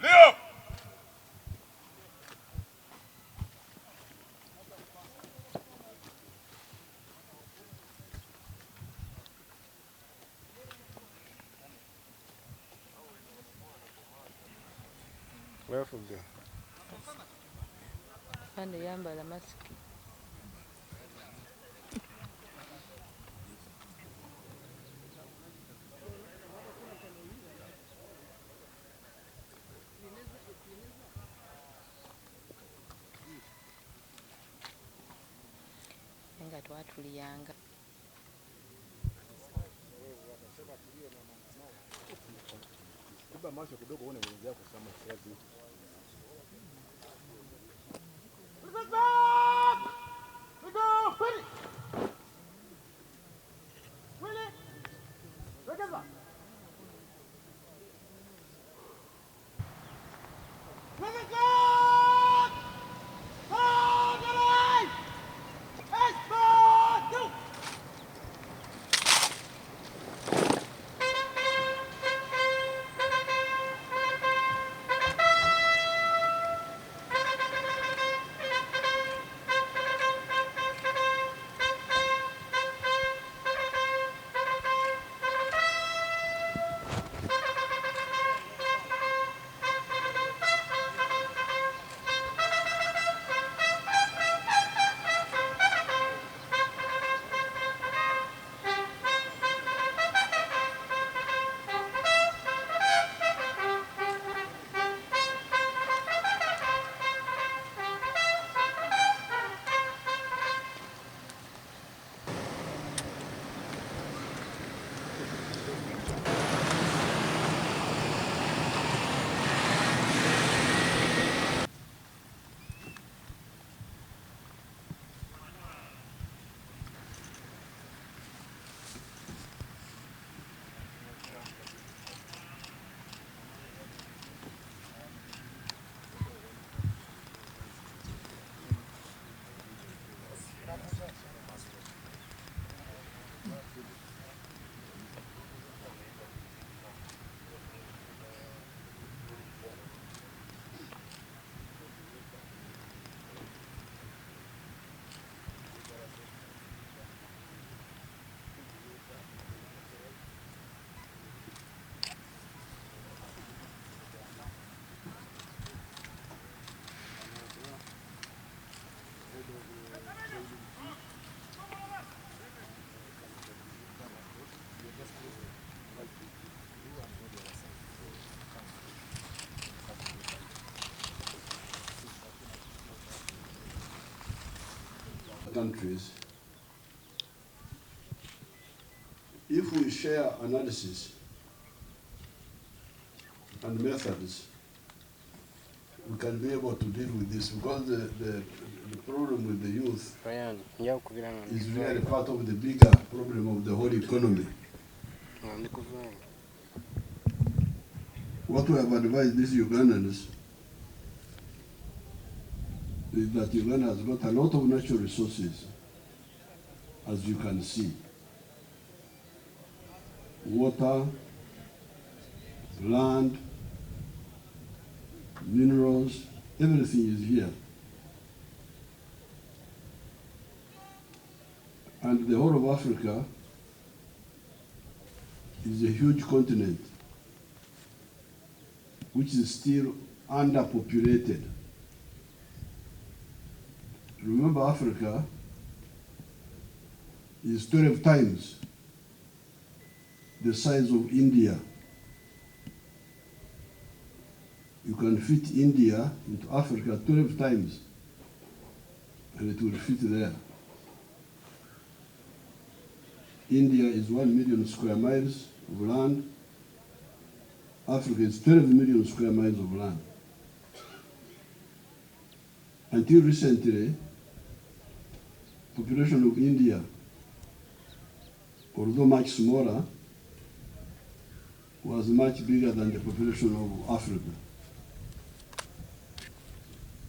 Clear! Where from there? Fande yambala masiki. Nga twatuliyanga. Kuba macho kidogo uone mwenzi yako kama kiasi. Countries, if we share analysis and methods, we can be able to deal with this, because the problem with the youth is really part of the bigger problem of the whole economy. What we have advised these Ugandans is that Uganda has got a lot of natural resources, as you can see. Water, land, minerals, everything is here. And the whole of Africa is a huge continent which is still underpopulated. Remember, Africa is 12 times the size of India. You can fit India into Africa 12 times, and it will fit there. India is 1 million square miles of land. Africa is 12 million square miles of land. Until recently, population of India, although much smaller, was much bigger than the population of Africa.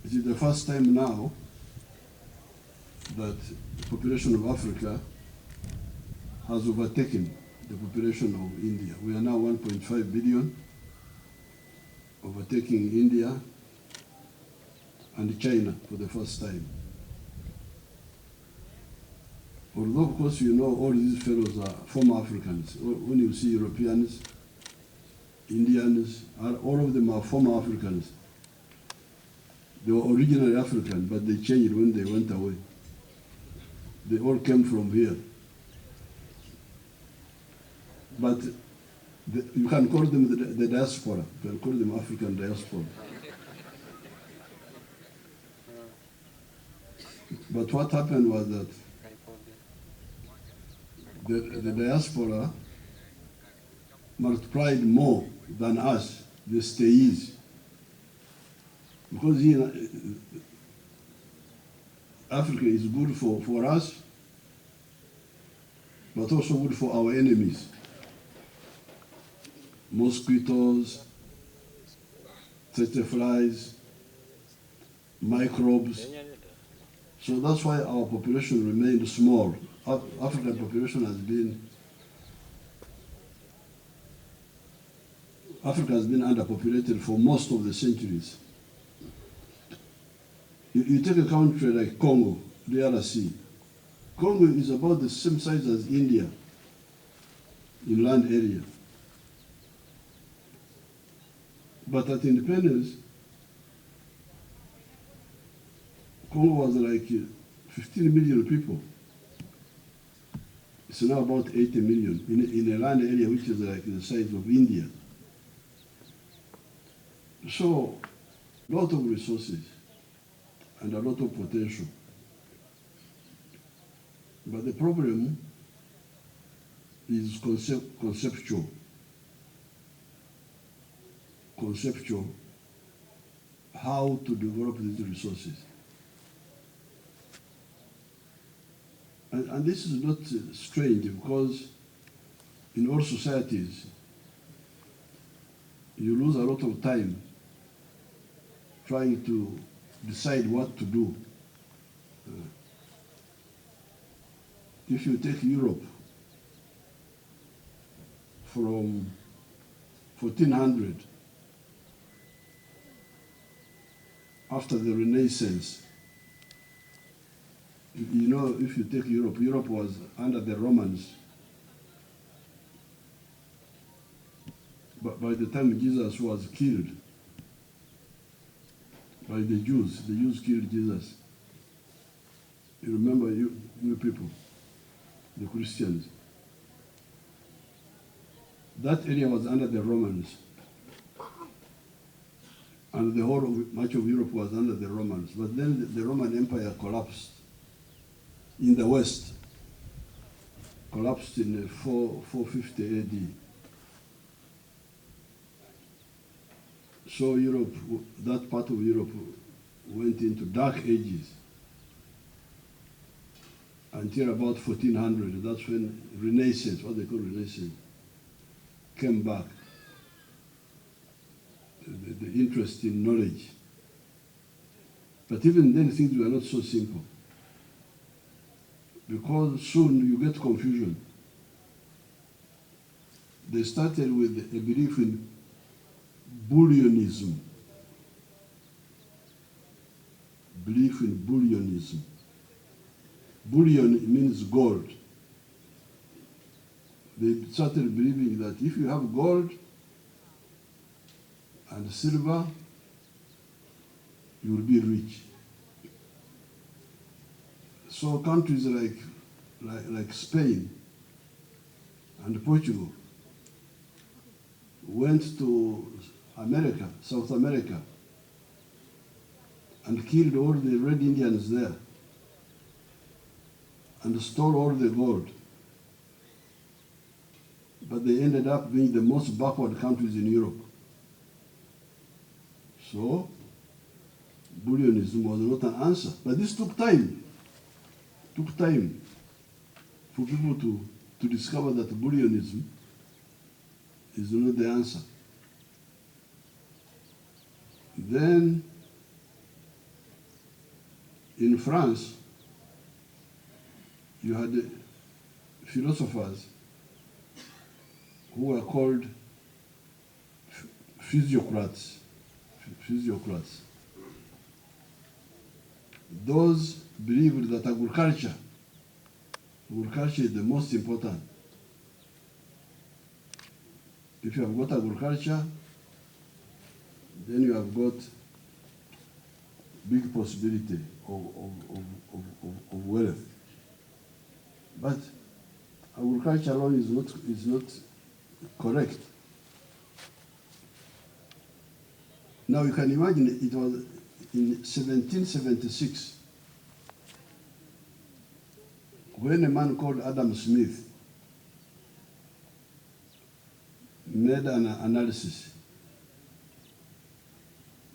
It is the first time now that the population of Africa has overtaken the population of India. We are now 1.5 billion. overtaking India and China for the first time. Although, of course, you know all these fellows are former Africans. When you see Europeans, Indians, all of them are former Africans. They were originally African, but they changed when they went away. They all came from here. But you can call them the diaspora. You can call them African diaspora. But what happened was that the diaspora multiplied more than us, the stayees. Because here, Africa is good for us, but also good for our enemies. Mosquitoes, flies, microbes. So that's why our population remained small. African population has been, Africa has been underpopulated for most of the centuries. You take a country like Congo, the DRC. Congo is about the same size as India in land area. But at independence, Congo was like 15 million people. It's now about 80 million in a land area which is like the size of India. So, a lot of resources and a lot of potential. But the problem is conceptual. Conceptual, how to develop these resources. And this is not strange, because in all societies, you lose a lot of time trying to decide what to do. If you take Europe from 1400, after the Renaissance, you know, if you take Europe, Europe was under the Romans. But by the time Jesus was killed by the Jews killed Jesus. You remember, you people, the Christians. That area was under the Romans. And the whole of much of Europe was under the Romans. But then the Roman Empire collapsed in the West, collapsed in 450 AD. So Europe, that part of Europe went into dark ages until about 1400. That's when Renaissance, what they call Renaissance, came back. The interest in knowledge. But even then, things were not so simple, because soon you get confusion. They started with a belief in bullionism. Belief in bullionism. Bullion means gold. They started believing that if you have gold and silver, you will be rich. So countries like Spain and Portugal went to America, South America, and killed all the Red Indians there and stole all the gold. But they ended up being the most backward countries in Europe. So, bullionism was not an answer. But this took time. Took time for people to discover that bullionism is not the answer. Then, in France, you had philosophers who were called physiocrats. physiocrats. Those believed that agriculture is the most important. If you have got agriculture, then you have got big possibility of wealth. But agriculture alone is not correct. Now you can imagine it was in 1776 when a man called Adam Smith made an analysis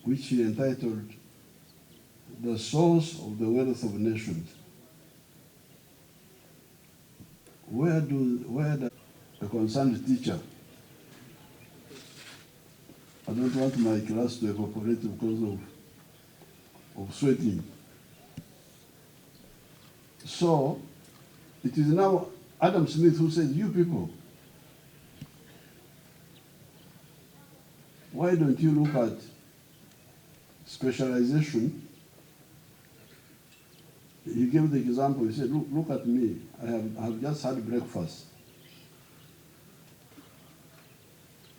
which he entitled "The Source of the Wealth of Nations." Where does a concerned teacher, I don't want my class to evaporate because of sweating. So it is now Adam Smith who says, you people, why don't you look at specialization? He gave the example, he said, look at me, I have just had breakfast.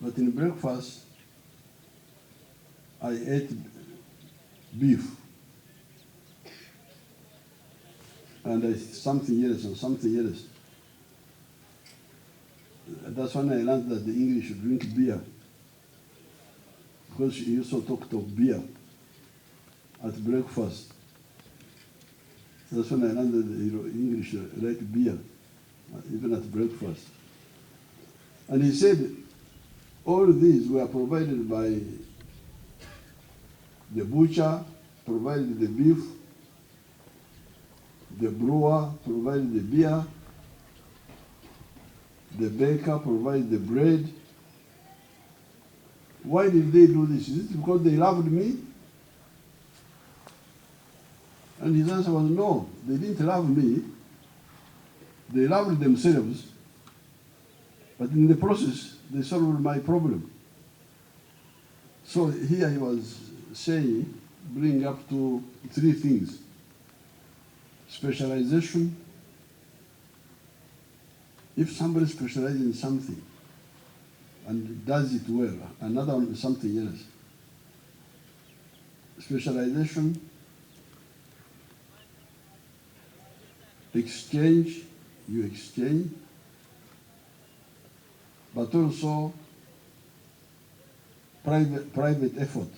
But in breakfast, I ate beef. And something else and something else. That's when I learned that the English drink beer. Because he also talked of beer at breakfast. That's when I learned that the English like beer, even at breakfast. And he said, all these were provided by the butcher, provided the beef, the brewer provided the beer, the baker provided the bread. Why did they do this? Is it because they loved me? And his answer was, no, they didn't love me. They loved themselves, but in the process, they solved my problem. So here he was saying, bring up to three things: specialization. If somebody specializes in something and does it well, another one is something else. Specialization, exchange, you exchange, but also private effort.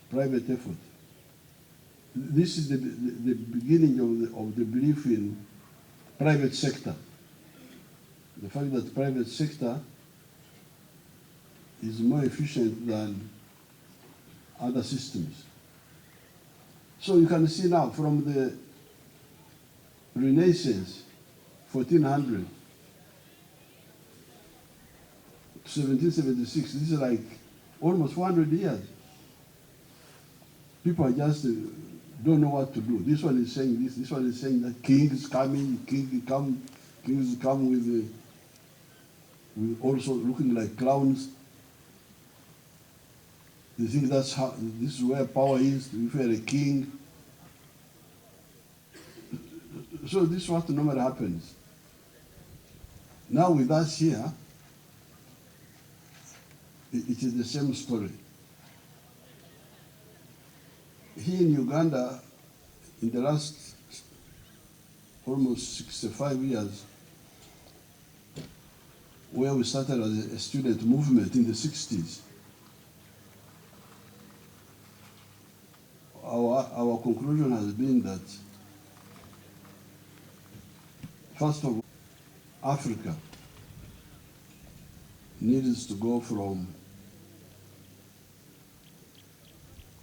Private effort. This is the beginning of the belief in private sector. The fact that private sector is more efficient than other systems. So you can see now from the Renaissance, 1400, 1776, this is like almost 400 years. People are just don't know what to do. This one is saying this one is saying that kings coming, kings come with also looking like clowns. They think that's how, this is where power is, if you're a king. So this is what normally happens. Now with us here, it is the same story. Here in Uganda, in the last almost 65 years, where we started as a student movement in the 60s, our conclusion has been that, first of all, Africa needs to go from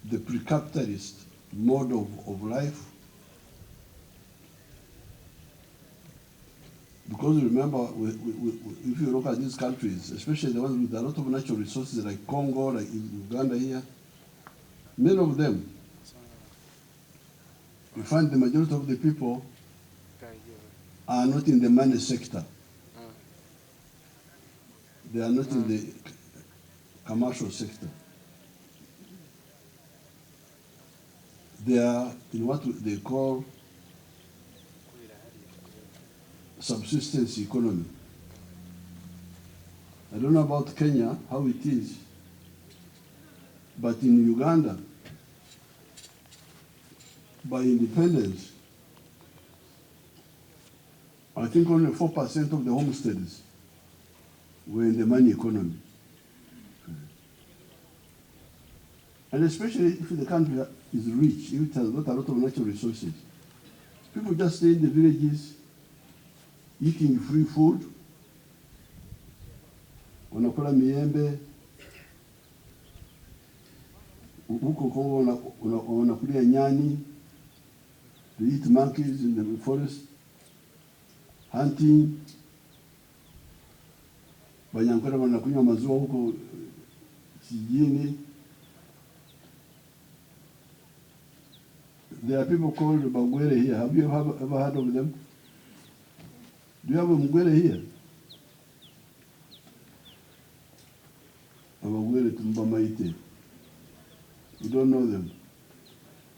the pre-capitalist mode of life, because remember, if you look at these countries, especially the ones with a lot of natural resources like Congo, like Uganda here, many of them, you find the majority of the people are not in the money sector. They are not in the commercial sector. they are in what they call subsistence economy. I don't know about Kenya, how it is, but in Uganda, by independence, I think only 4% of the homesteads were in the money economy. And especially if the country is rich, if it has got a lot of natural resources, people just stay in the villages, eating free food, wanakula miembe, huko Kongo wanakulia nyani, they eat monkeys in the forest, hunting, Banyankole wanakunywa maziwa huko kijini. There are people called Bagwere here. Have you ever heard of them? Do you have a Mugwere here? A Bagwere Tumbamaite. You don't know them.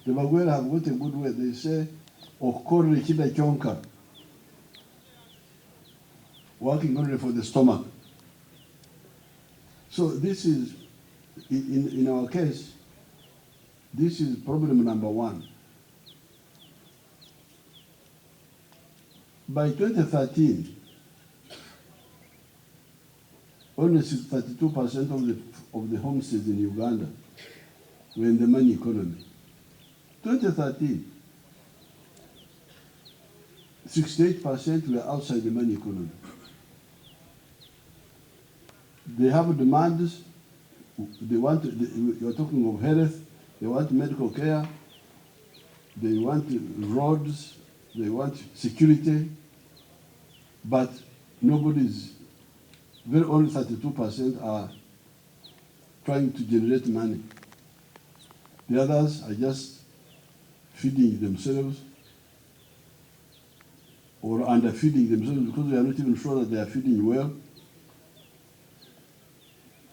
The Bagwere have got a good word. They say, Okore Kida Chonka. Working only for the stomach. So this is, in our case, this is problem number one. By 2013, only 32% of the homesteads in Uganda were in the money economy. 2013, 68% were outside the money economy. They have demands. They want. You're talking of health. They want medical care. They want roads. They want security. But nobody's. Only 32% are trying to generate money. The others are just feeding themselves or underfeeding themselves because we are not even sure that they are feeding well.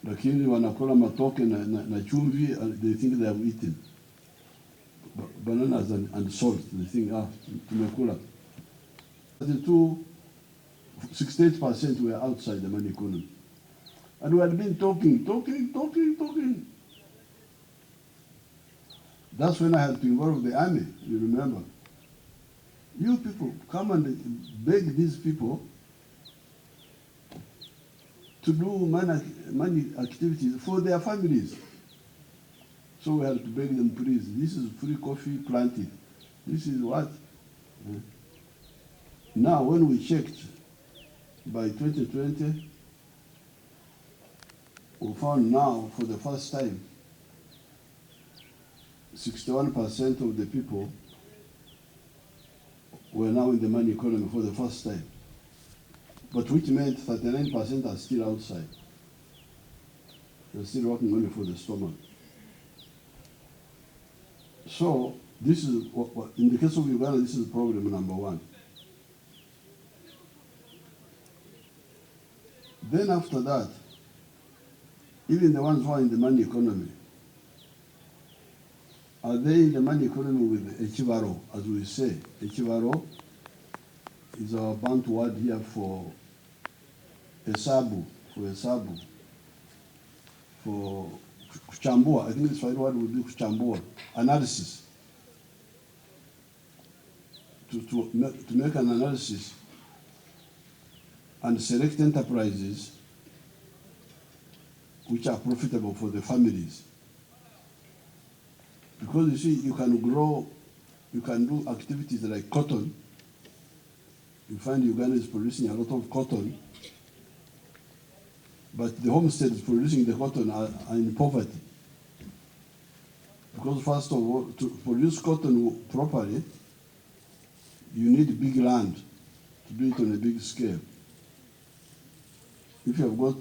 Lakini wanakula matoke na chumvi, they think they have eaten. Bananas and salt, they think, tumekula. 68% were outside the money economy. And we had been talking. That's when I had to involve the army, you remember. You people, come and beg these people to do money activities for their families. So we have to beg them, please, this is free coffee planted. This is what? Now, when we checked, by 2020, we found now, for the first time, 61% of the people were now in the money economy for the first time. But which meant 39% are still outside. They're still working only for the stomach. So this is, in the case of Uganda, this is problem number one. Then after that, even the ones who are in the money economy, are they in the money economy with Echivaro, as we say? Echivaro is our Bantu word here for Esabu, for kuchambua. I think the Swahili word would be kuchambua, analysis. To make an analysis and select enterprises which are profitable for the families. Because you see, you can grow, you can do activities like cotton. You find Uganda is producing a lot of cotton, but the homesteads producing the cotton are in poverty. Because first of all, to produce cotton properly, you need big land to do it on a big scale. If you have got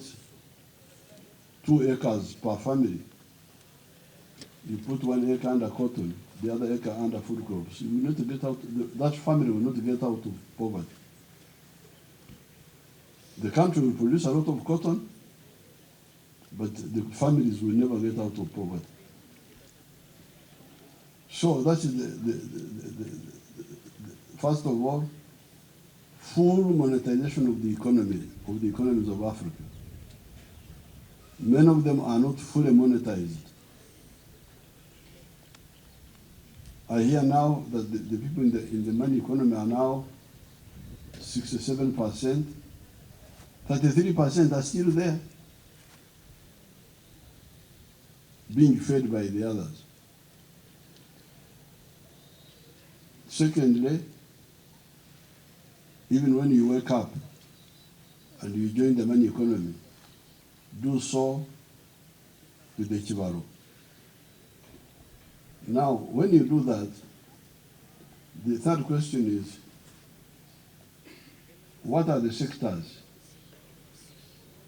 2 acres per family, you put 1 acre under cotton, the other acre under food crops. You will not get out, that family will not get out of poverty. The country will produce a lot of cotton, but the families will never get out of poverty. So So that is first of all, full monetization of the economies of Africa. Many of them are not fully monetized. I hear now that the people in the money economy are now 67%, 33% are still there, being fed by the others. Secondly, even when you wake up and you join the money economy, do so with the chibaro. Now, when you do that, the third question is, what are the sectors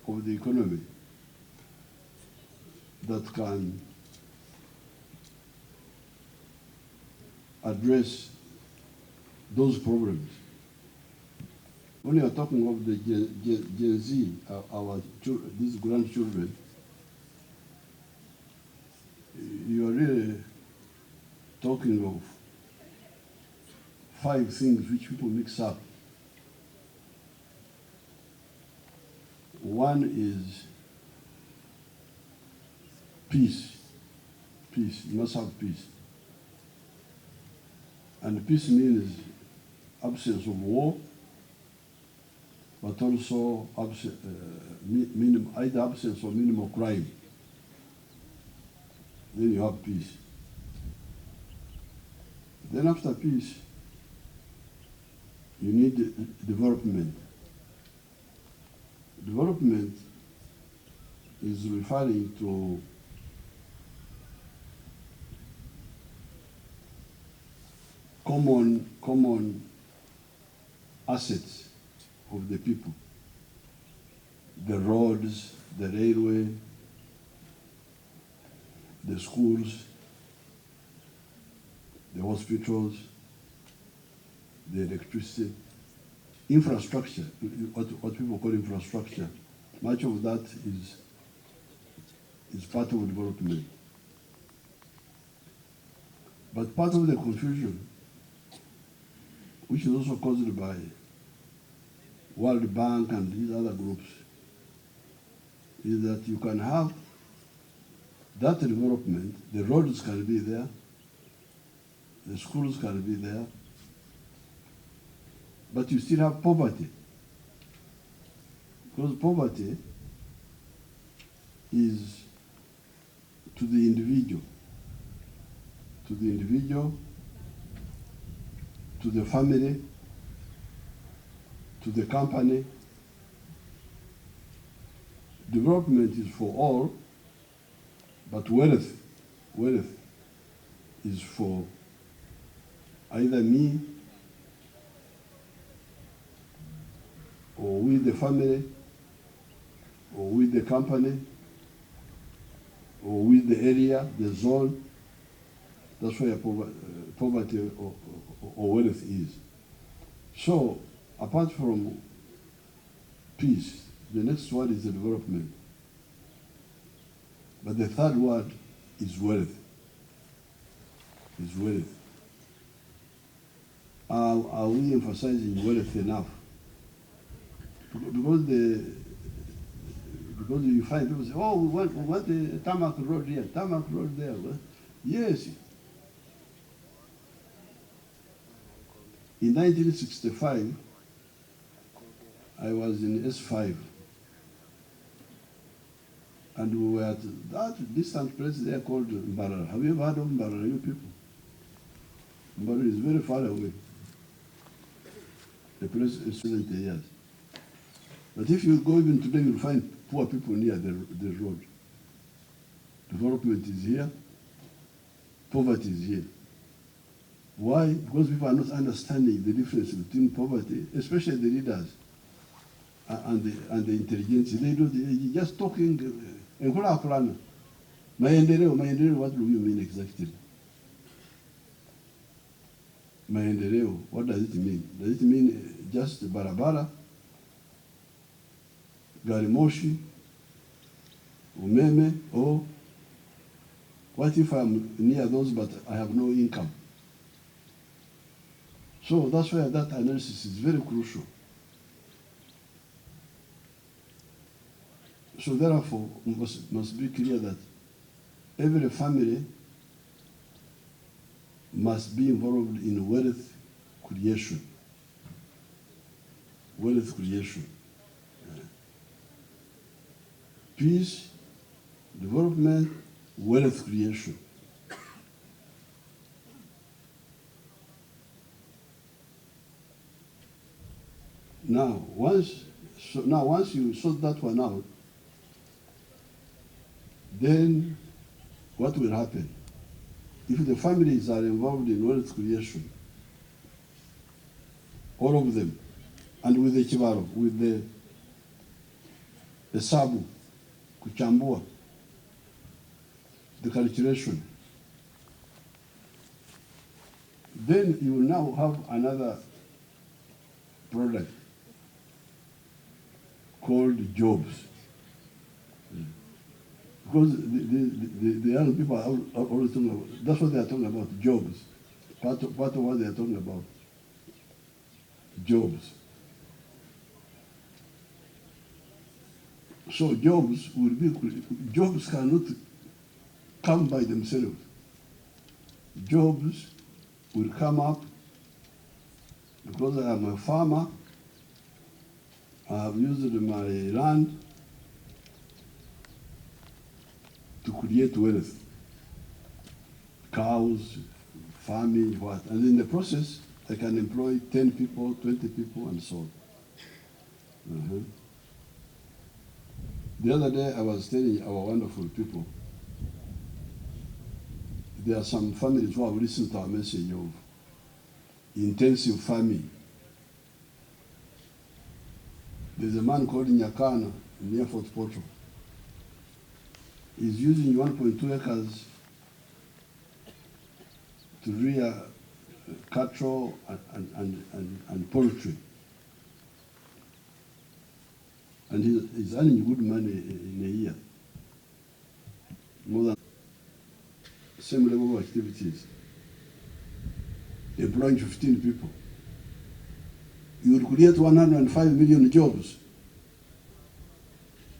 of the economy that can address those problems? When you are talking of the Gen Z, these grandchildren, you are really talking of 5 things which people mix up. One is peace. Peace. You must have peace. And peace means absence of war, but also either absence or minimal crime. Then you have peace. Then after peace, you need development. Development is referring to common assets of the people. The roads, the railway, the schools, the hospitals, the electricity, infrastructure, what people call infrastructure. Much of that is part of development. But part of the confusion, which is also caused by World Bank and these other groups, is that you can have that development, the roads can be there, the schools can be there, but you still have poverty. Because poverty is to the individual, to the family, to the company. Development is for all, but wealth is for either me or with the family or with the company or with the area, the zone. That's where poverty or wealth is. So, apart from peace, the next word is the development. But the third word is wealth. Are we emphasizing wealth enough? Because you find people say, oh, we want a tarmac road here, tarmac road there. Well, yes. In 1965, I was in S5. And we were at that distant place there called Mbarara. Have you ever heard of Mbarara, you people? Mbarara is very far away. The place is 70 years. But if you go even today, you'll find poor people near the road. Development is here, poverty is here. Why? Because people are not understanding the difference between poverty, especially the leaders and the intelligentsia. They're just talking. Maendeleo, what do you mean exactly? Maendeleo, what does it mean? Does it mean just barabara, gari moshi, umeme, or What if I'm near those but I have no income? So that's where that analysis is very crucial. So therefore, must be clear that every family must be involved in wealth creation. Wealth creation. Peace, development, wealth creation. Now, once you sort that one out, then what will happen? If the families are involved in wealth creation, all of them, and with the chivaro, with the sabu, kuchambua, the calculation, then you will now have another product called jobs. Because the young people are always talking about, that's what they are talking about, jobs. Part of what they are talking about, jobs. So jobs cannot come by themselves. Jobs will come up because I am a farmer. I have used my land to create wealth, cows, farming, what. And in the process, I can employ 10 people, 20 people, and so on. The other day, I was telling our wonderful people, there are some families who have listened to our message of intensive farming. There's a man called Nyakana near Fort Portal. He's using 1.2 acres to rear cattle and poultry. And he's earning good money in a year. More than same level of activities. Employing 15 people. You will create 105 million jobs.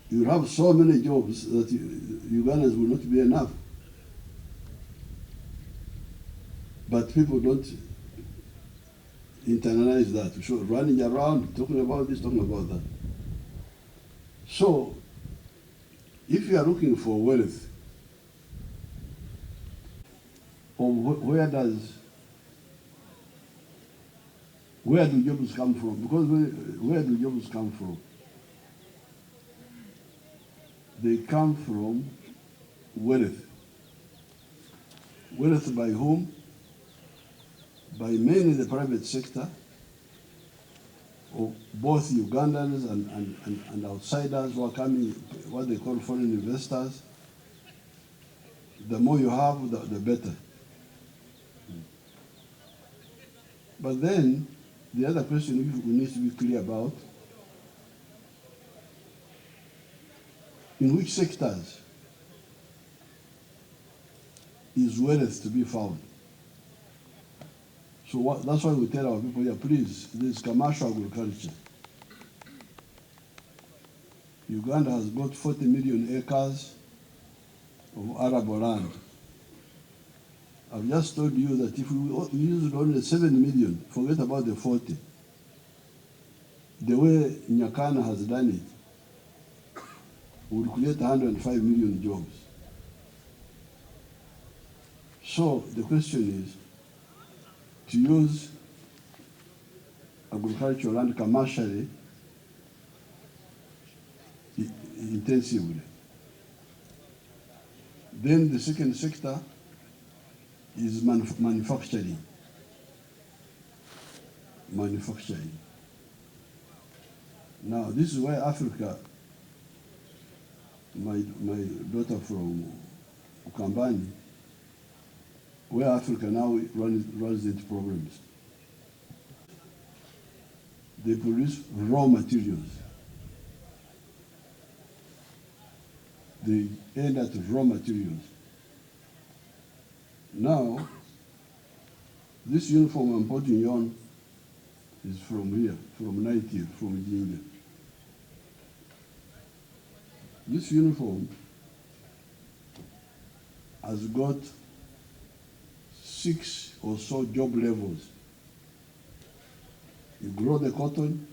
You will have so many jobs that Ugandans will not be enough. But people don't internalize that. So running around, talking about this, talking about that. So, if you are looking for wealth, where do jobs come from? Because where do jobs come from? They come from wealth. Wealth by whom? By mainly the private sector, or both Ugandans and outsiders who are coming, what they call foreign investors. The more you have, the better. But then, the other question we need to be clear about, in which sectors is wealth to be found? So that's why we tell our people here, please, this commercial agriculture. Uganda has got 40 million acres of arable land. I've just told you that if we used only 7 million, forget about the 40. The way Nyakana has done it, we would create 105 million jobs. So the question is, to use agricultural land commercially, intensively. Then the second sector is manufacturing. Manufacturing. Now, this is where Africa, my daughter from Ukambani, where Africa now runs into problems. They produce raw materials. They end at raw materials. Now, this uniform I'm putting on is from here, from Native, from Jinja. This uniform has got 6 or so job levels. You grow the cotton,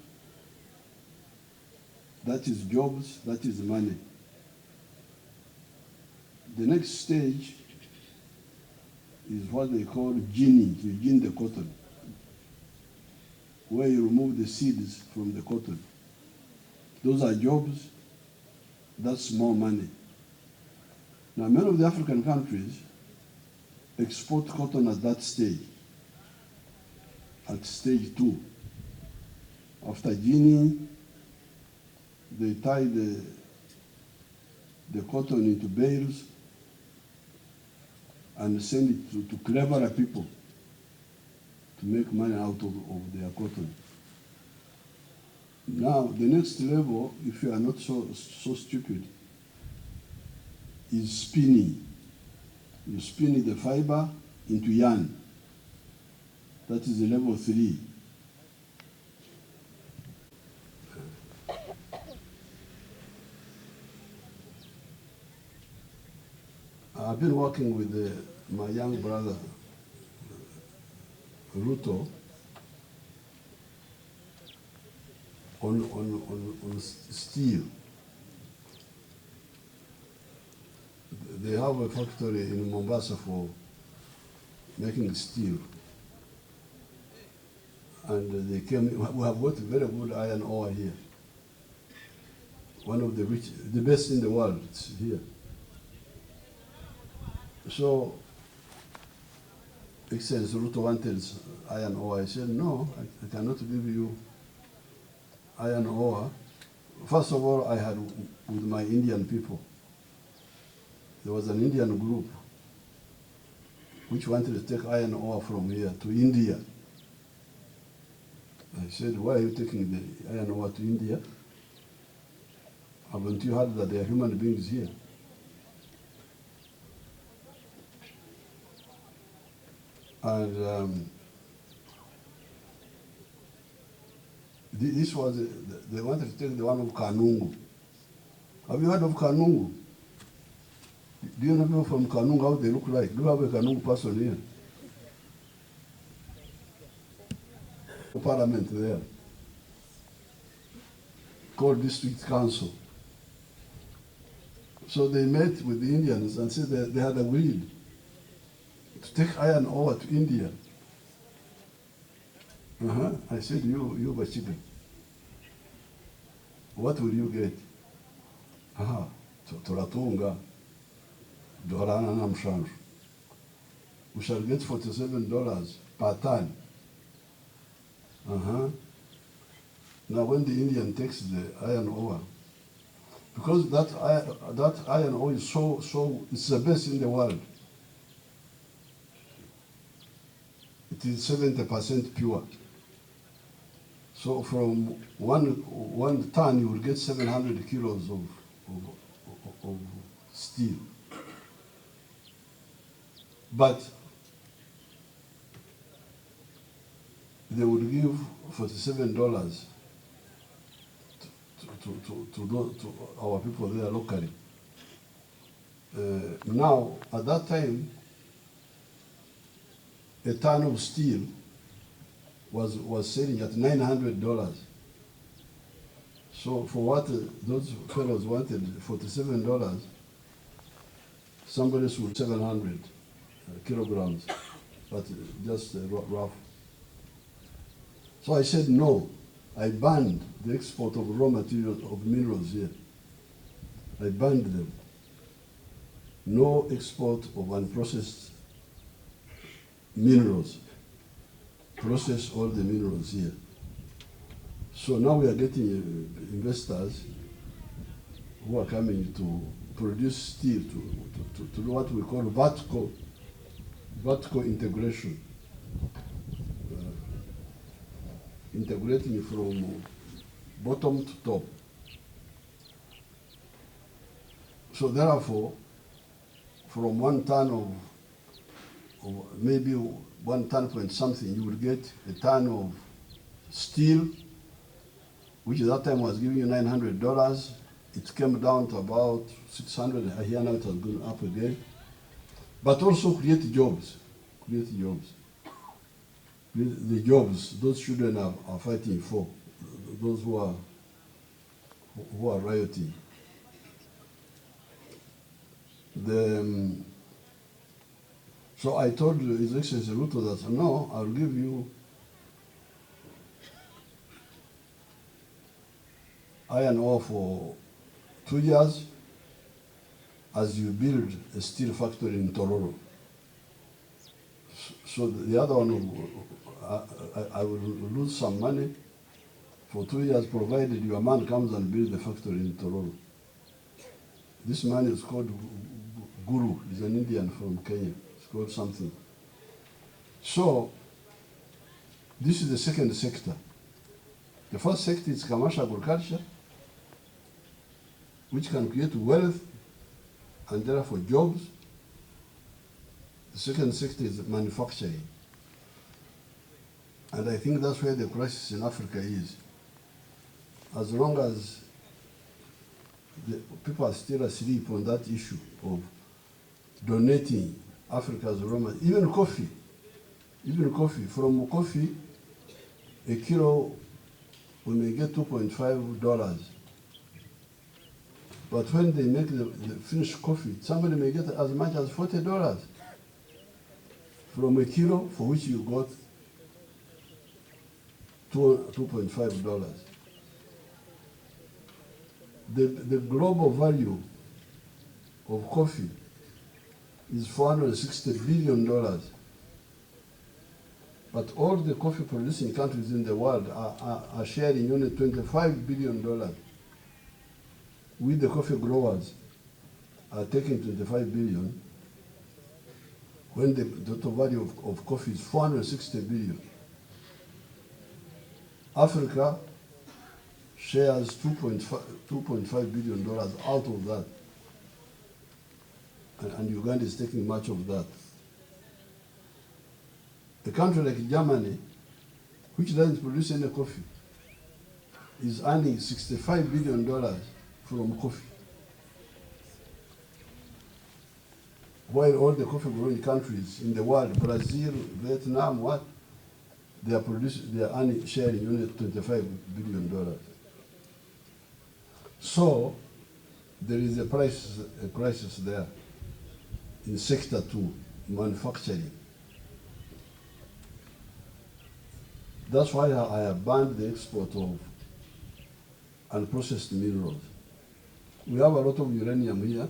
that is jobs, that is money. The next stage is what they call ginning. You gin the cotton, where you remove the seeds from the cotton. Those are jobs, that's more money. Now, many of the African countries export cotton at that stage, at stage 2. After ginning, they tie the cotton into bales and send it to cleverer people to make money out of their cotton. Now, the next level, if you are not so stupid, is spinning. You spin the fiber into yarn. That is the level 3. I've been working with my young brother, Ruto, on steel. They have a factory in Mombasa for making steel. And they came, we have got very good iron ore here. One of the best in the world, it's here. So, Excellence Ruto wanted iron ore. I said, no, I cannot give you iron ore. First of all, I had with my Indian people. There was an Indian group which wanted to take iron ore from here to India. I said, why are you taking the iron ore to India? Haven't you heard that there are human beings here? And this was, they wanted to take the one of Kanungu. Have you heard of Kanungu? Do you know people from Kanungu, how they look like? Do you have a Kanungu person here? Parliament there, called District Council. So they met with the Indians and said that they had agreed to take iron ore to India. I said, you Bachiga, what will you get? Turatunga, Dorana Namshanj. We shall get $47 per ton. Now when the Indian takes the iron ore, because that iron ore is so it's the best in the world. It is 70% pure. So from one ton you will get 700 kilos of steel. But they would give $47 to our people there locally. Now, at that time, a ton of steel was selling at $900. So for what those fellows wanted, $47, somebody sold 700 kilograms, but just rough. So I said no. I banned the export of raw materials, of minerals here. I banned them. No export of unprocessed minerals. Process all the minerals here. So now we are getting investors who are coming to produce steel, to do what we call vertical integration. Integrating from bottom to top. So therefore, from 1 ton maybe 1 ton point something, you will get a ton of steel, which at that time was giving you $900. It came down to about 600. I hear now it has gone up again. But also create jobs. Create jobs. The jobs those children are fighting for, those who are rioting. So I told His Excellency Ruto that, no, I'll give you iron ore for 2 years as you build a steel factory in Tororo. So the other one, I will lose some money for 2 years, provided your man comes and builds the factory in Tororo. This man is called Guru. He's an Indian from Kenya. It's called something. So this is the second sector. The first sector is commercial agriculture, which can create wealth and therefore jobs. The second sector is manufacturing. And I think that's where the crisis in Africa is. As long as the people are still asleep on that issue of donating Africa's raw material, even coffee. From coffee, a kilo, we may get $2.5. But when they make the finished coffee, somebody may get as much as $40 from a kilo for which you got $2.5. The global value of coffee is $460 billion. But all the coffee producing countries in the world are sharing only $25 billion. We, the coffee growers, are taking $25 billion when the total value of coffee is $460 billion. Africa shares $2.5 billion out of that. And Uganda is taking much of that. A country like Germany, which doesn't produce any coffee, is earning $65 billion from coffee. While all the coffee growing countries in the world, Brazil, Vietnam, they are earning, sharing only $25 billion. So there is a crisis there in sector 2, manufacturing. That's why I have banned the export of unprocessed minerals. We have a lot of uranium here.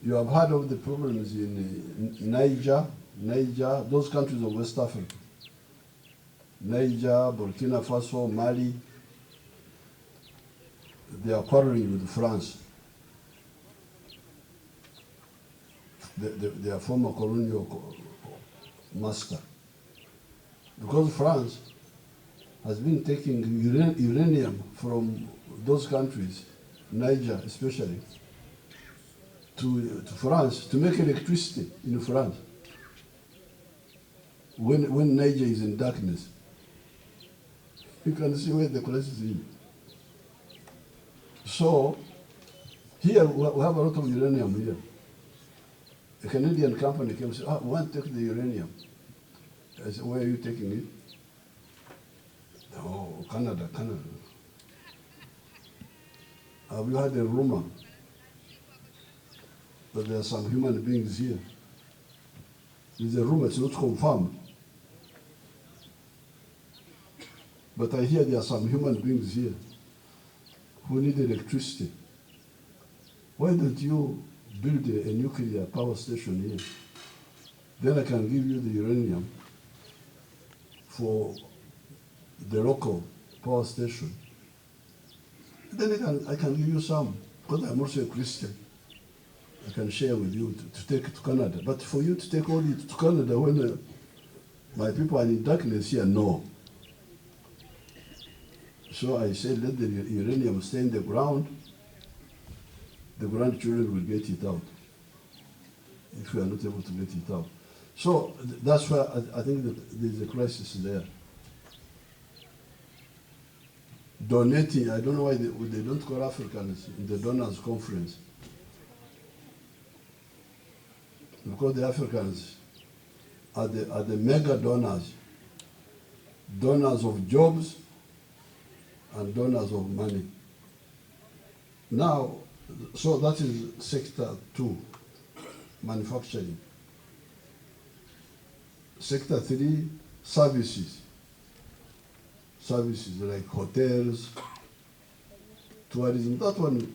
You have heard of the problems in Niger, those countries of West Africa. Niger, Burkina Faso, Mali. They are quarreling with France. Their former colonial master. Because France has been taking uranium from those countries, Niger especially, to France to make electricity in France when Niger is in darkness. You can see where the crisis is. So here we have a lot of uranium here. A Canadian company came and said, we want to take the uranium. I said, where are you taking it? Oh, Canada. Have you heard a rumor that there are some human beings here? It's a rumor, it's not confirmed. But I hear there are some human beings here who need electricity. Why don't you build a nuclear power station here? Then I can give you the uranium for the local power station. Then I can give you some, because I'm also a Christian. I can share with you to take it to Canada. But for you to take all it to Canada when my people are in darkness here, no. So I said, let the uranium stay in the ground. The grandchildren will get it out if we are not able to get it out. So that's why I think that there's a crisis there. Donating, I don't know why they don't call Africans in the donors conference. Because the Africans are the mega donors, donors of jobs and donors of money. Now, so that is sector 2, manufacturing. Sector 3, services. Services like hotels, tourism. That one,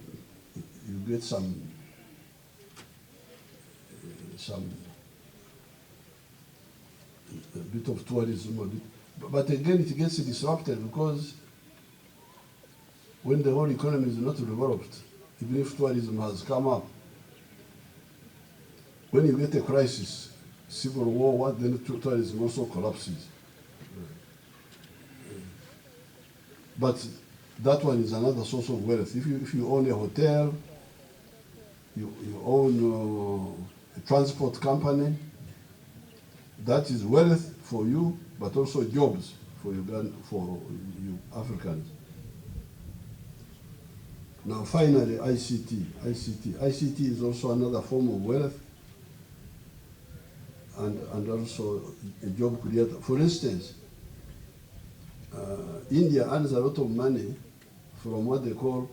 you get some a bit of tourism. But again, it gets disrupted because when the whole economy is not developed, even if tourism has come up, when you get a crisis, civil war, then tourism also collapses. But that one is another source of wealth. If you own a hotel, you own a transport company, that is wealth for you, but also jobs for you Africans. Now finally, ICT is also another form of wealth and also a job creator. For instance, India earns a lot of money from what they call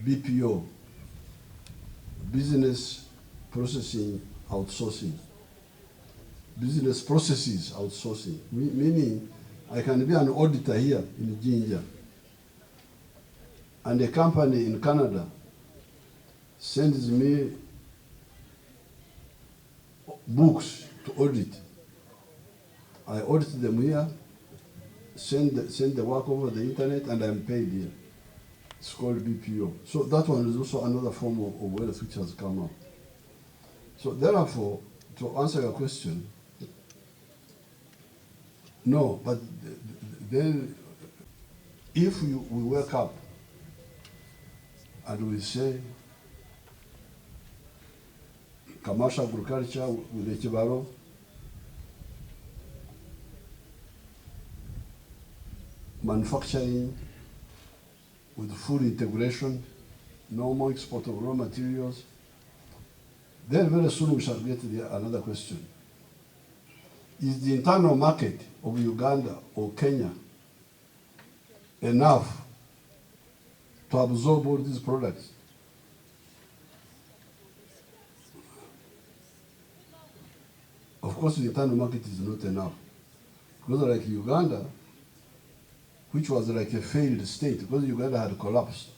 BPO, business processing outsourcing. Business processes outsourcing, meaning I can be an auditor here in Jinja, and a company in Canada sends me books to audit. I audit them here, send the work over the internet, and I'm paid here. It's called BPO. So that one is also another form of wealth which has come up. So therefore, to answer your question, no, but then if we wake up and we say commercial agriculture with the Chibaro, manufacturing with full integration, no more export of raw materials, then very soon we shall get to another question. Is the internal market of Uganda or Kenya enough to absorb all these products? Of course, the internal market is not enough. Because like Uganda, which was like a failed state, because Uganda had collapsed.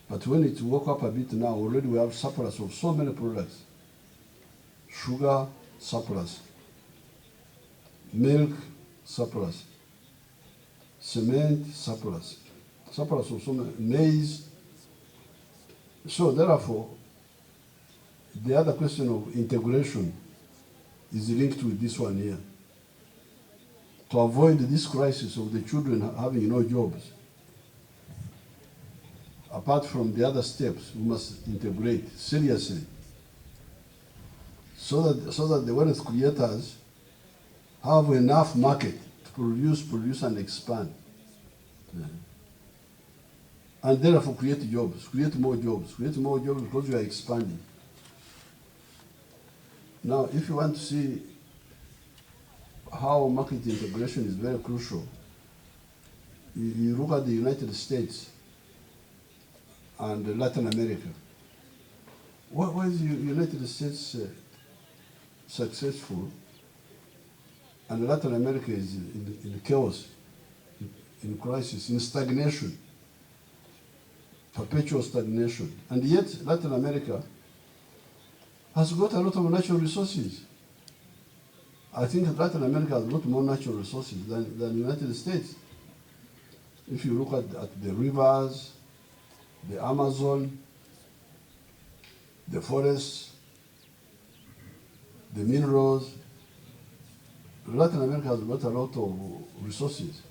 But when it woke up a bit now, already we have surplus of so many products. Sugar, surplus. Milk, surplus. Cement, surplus. Surplus of so many, maize. So therefore, the other question of integration is linked with this one here. To avoid this crisis of the children having no jobs, apart from the other steps, we must integrate seriously so that the wealth creators have enough market to produce and expand. Yeah. And therefore create jobs, create more jobs because we are expanding. Now, if you want to see how market integration is very crucial, you look at the United States and Latin America. Why is the United States successful and Latin America is in chaos, in crisis, in stagnation, perpetual stagnation? And yet Latin America has got a lot of natural resources. I think Latin America has got more natural resources than the United States. If you look at the rivers, the Amazon, the forests, the minerals, Latin America has got a lot of resources.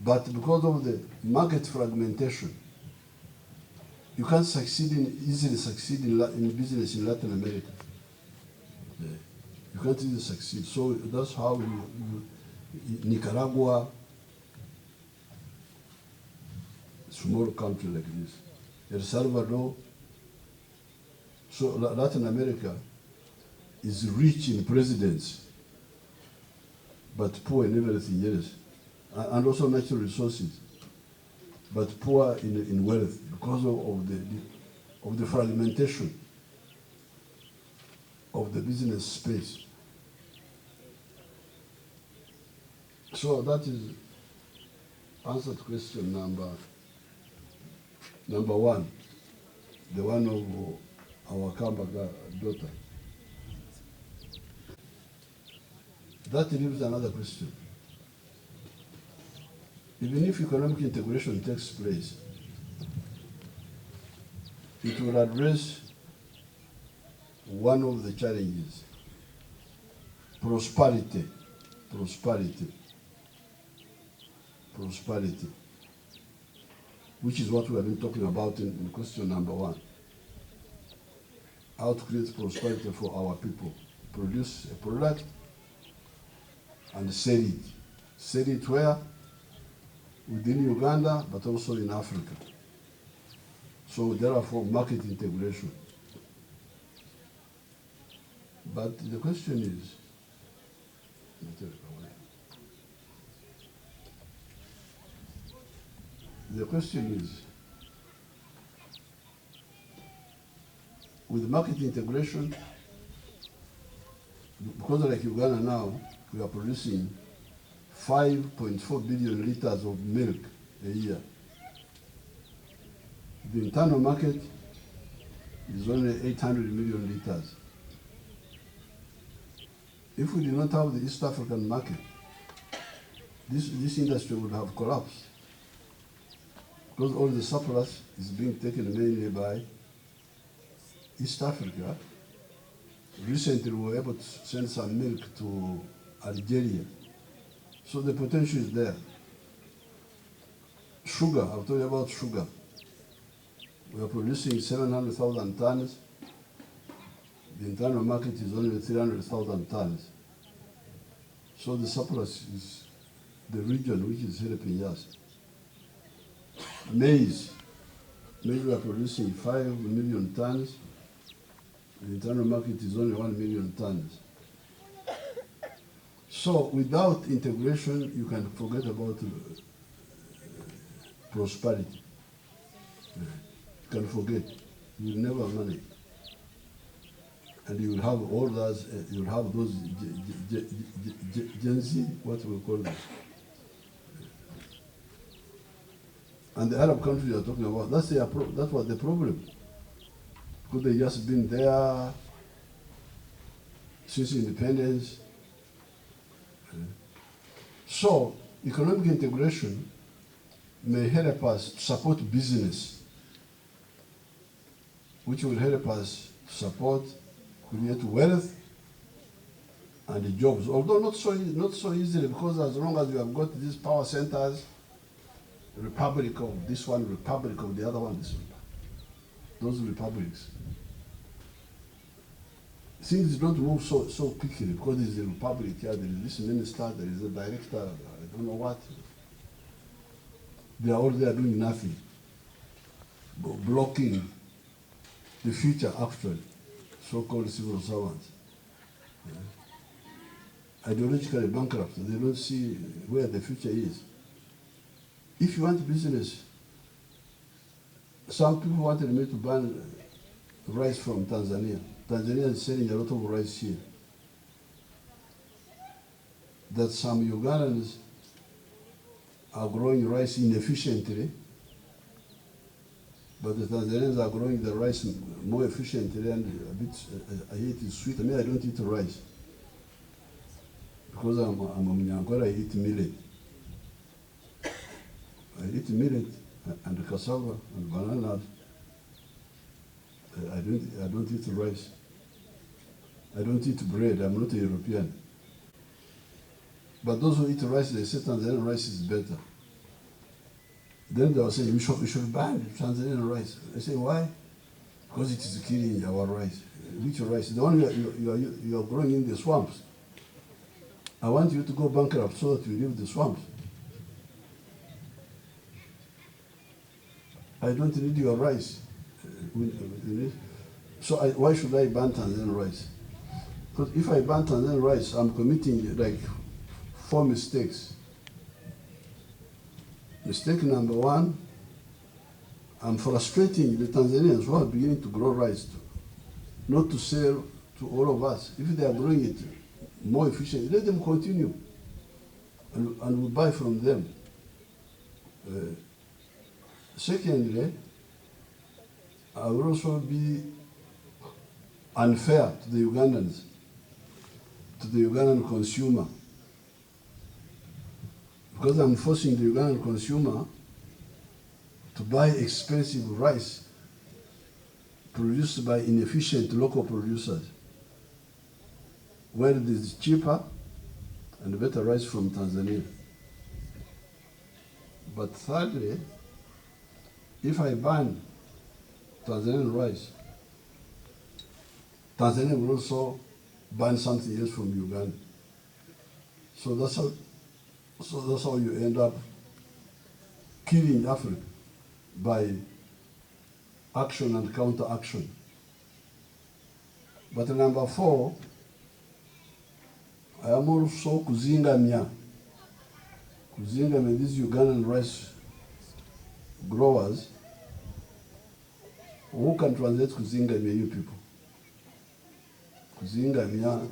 But because of the market fragmentation, you can't easily succeed in business in Latin America. You can't really succeed. So that's how Nicaragua, small country like this, El Salvador. So Latin America is rich in presidents, but poor in everything else, and also natural resources, but poor in wealth because of the fragmentation of the business space. So that is answer to question number one, the one of our Kimaka daughter. That leaves another question. Even if economic integration takes place, it will address one of the challenges: prosperity, which is what we have been talking about in question number one. How to create prosperity for our people, produce a product and sell it. Sell it where? Within Uganda, but also in Africa. So therefore, market integration. But the question is, with market integration, because like Uganda now, we are producing 5.4 billion liters of milk a year. The internal market is only 800 million liters. If we did not have the East African market, this industry would have collapsed, because all the surplus is being taken mainly by East Africa. Recently, we were able to send some milk to Algeria. So the potential is there. Sugar, I've told you about sugar. We are producing 700,000 tons. The internal market is only 300,000 tons. So the surplus is the region which is helping us. Maize we are producing 5 million tons. The internal market is only 1 million tons. So without integration, you can forget about prosperity. You can forget. You will never manage. And you will have all those, you will have those Gen Z, what we call them. And the Arab countries you are talking about, that's what the problem. Because they just been there since independence. So economic integration may help us to support business, which will help us to support, create wealth and jobs. Although not so easily, because as long as you have got these power centers, republic of this one, republic of the other one, this one, those republics, things don't move so quickly, because there is a republic here, there is this minister, there is a director, I don't know what. They are all there doing nothing, blocking the future actually, so-called civil servants. Ideologically bankrupt, they don't see where the future is. If you want business, some people wanted me to ban rice from Tanzania. Tanzania is selling a lot of rice here. That some Ugandans are growing rice inefficiently, but the Tanzanians are growing the rice more efficiently and a bit, I hate it sweet. I mean, I don't eat rice. Because I'm a Munyankore, I eat millet. I eat millet and cassava and banana. I don't eat rice. I don't eat bread. I'm not a European. But those who eat rice, they say Tanzanian rice is better. Then they were saying, we should ban Tanzanian rice. I say, why? because it is killing our rice. Which rice? The one you are growing in the swamps. I want you to go bankrupt so that you leave the swamps. I don't need your rice. So why should I ban Tanzanian rice? Because if I ban Tanzanian rice, I'm committing like 4 mistakes. Mistake number 1, I'm frustrating the Tanzanians who are beginning to grow rice, not to sell to all of us. If they are growing it more efficiently, let them continue, and we buy from them. Secondly, I will also be unfair to the Ugandans, to the Ugandan consumer, because I'm forcing the Ugandan consumer to buy expensive rice produced by inefficient local producers, where it is cheaper and better rice from Tanzania. But thirdly, if I ban Tanzanian rice, Tanzania will also ban something else from Uganda. So that's how you end up killing Africa, by action and counter-action. But number 4, I am also kuzingamia these Ugandan rice growers. Who can translate kuzingamia, you people? Kuzingamia.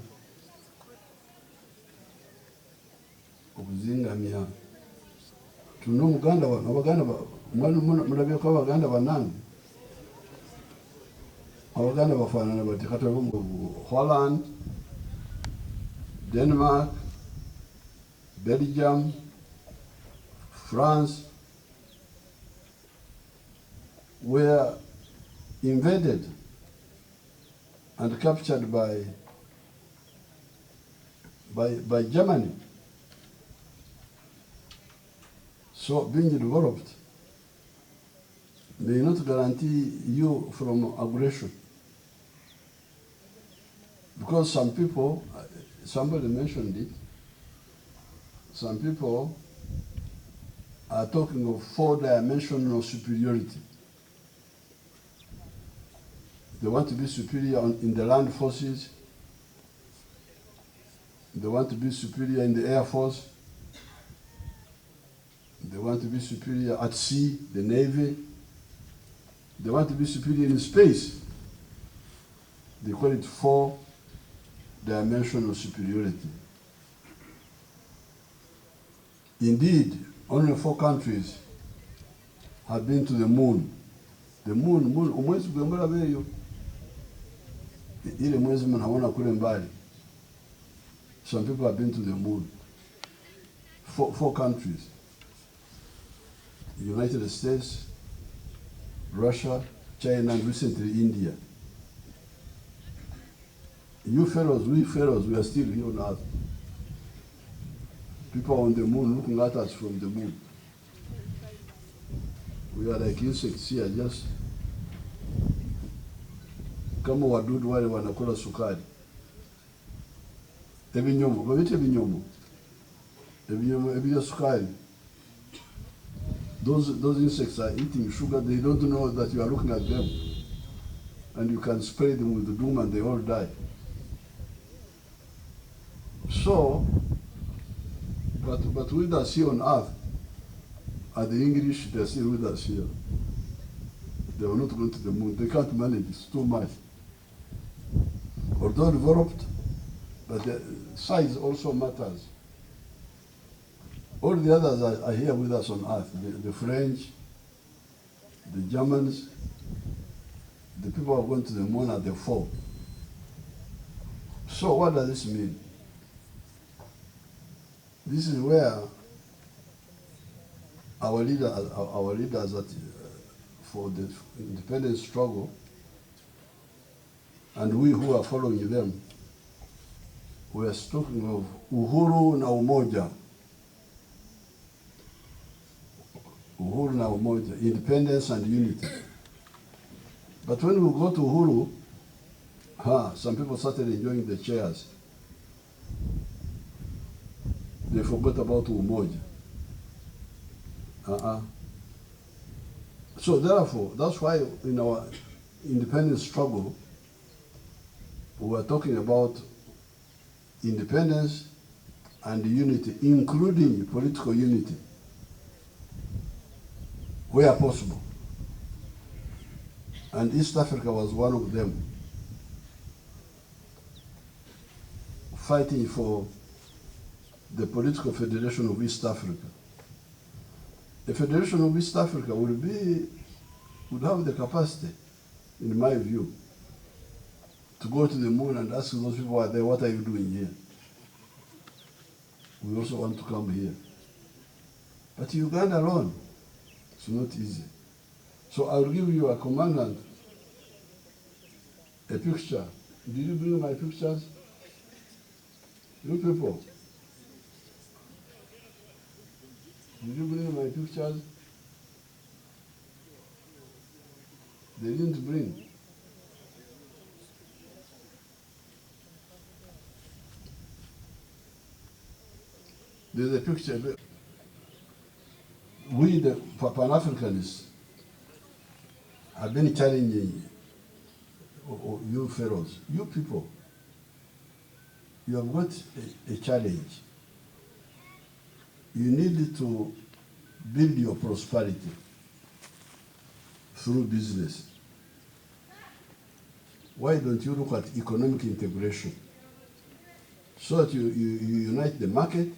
Tuno Muganda Abaganda murabye ko Abaganda banani. Abaganda bafanana bati katabu mu Holland, Denmark, Belgium, France were invaded and captured by Germany. So being developed may not guarantee you from aggression. Because some people, somebody mentioned it, some people are talking of 4-dimensional superiority. They want to be superior in the land forces, they want to be superior in the air force, they want to be superior at sea, the navy, they want to be superior in space. They call it 4-dimensional superiority. Indeed, only 4 countries have been to the moon. The moon, umwezi kuembora beyo. Ile mwezi mnaona kule mbali. Some people have been to the moon. 4 countries. The United States, Russia, China, and recently India. You fellows, we are still here on Earth. People on the moon looking at us from the moon. We are like insects here, just kama wadudu wale wanakula sukari. Ebinyomo, babite ebinyomo. Ebinyomo sukari. Those insects are eating sugar, they don't know that you are looking at them. And you can spray them with the doom and they all die. So, but with us here on Earth, are the English, they're still with us here. They are not going to the moon. They can't manage, it's too much. Although developed, but the size also matters. All the others are here with us on Earth. The French, the Germans, the people who are going to the moon are the 4. So what does this mean? This is where our leaders for the independence struggle, and we who are following them, we are talking of uhuru na umoja. Uhuru na umoja, independence and unity. But when we go to Uhuru, some people started enjoying the chairs. They forgot about Umoja. So therefore, that's why in our independence struggle, we were talking about independence and unity, including political unity, where possible. And East Africa was one of them, fighting for the political federation of East Africa. The Federation of East Africa would have the capacity, in my view, to go to the moon and ask those people who are there, what are you doing here? We also want to come here. But Uganda alone, it's not easy. So I'll give you a commandant, a picture. Did you bring my pictures? You people. Did you bring my pictures? They didn't bring. There's a picture. We, the Pan-Africanists, have been challenging you fellows, you people. You have got a challenge. You need to build your prosperity through business. Why don't you look at economic integration so that you unite the market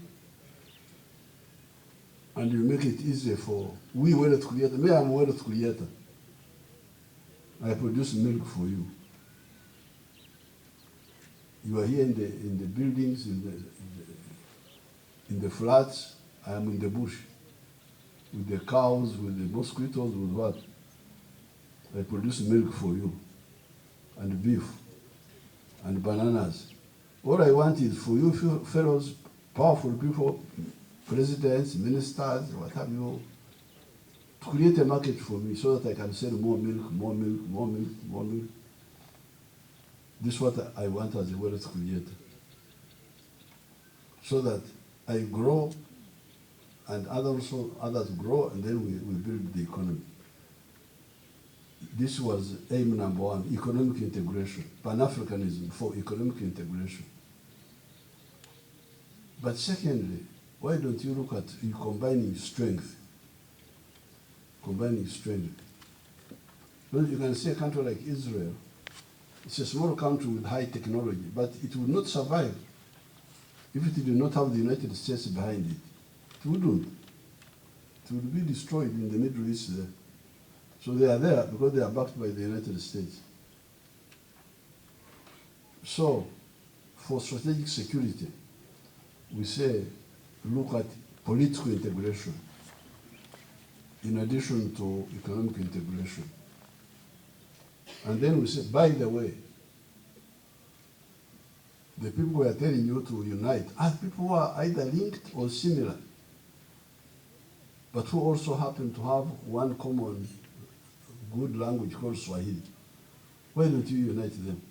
and you make it easier for we wealth creator. Me, I'm a wealth creator. I produce milk for you. You are here in the buildings, in the flats. I am in the bush with the cows, with the mosquitoes, with what? I produce milk for you, and beef, and bananas. All I want is for you fellows, powerful people, presidents, ministers, what have you, to create a market for me so that I can sell more milk, more milk, more milk, more milk. This is what I want as a wealth creator. So that I grow and others grow, and then we build the economy. This was aim number one, economic integration, Pan-Africanism for economic integration. But secondly, why don't you look at combining strength? Combining strength. Well, you can see a country like Israel. It's a small country with high technology, but it would not survive if it did not have the United States behind it. It wouldn't. It would be destroyed in the Middle East there. So they are there because they are backed by the United States. So, for strategic security, we say, look at political integration in addition to economic integration. And then we say, by the way, the people who are telling you to unite are people who are either linked or similar, but who also happen to have one common good language called Swahili. Why don't you unite them?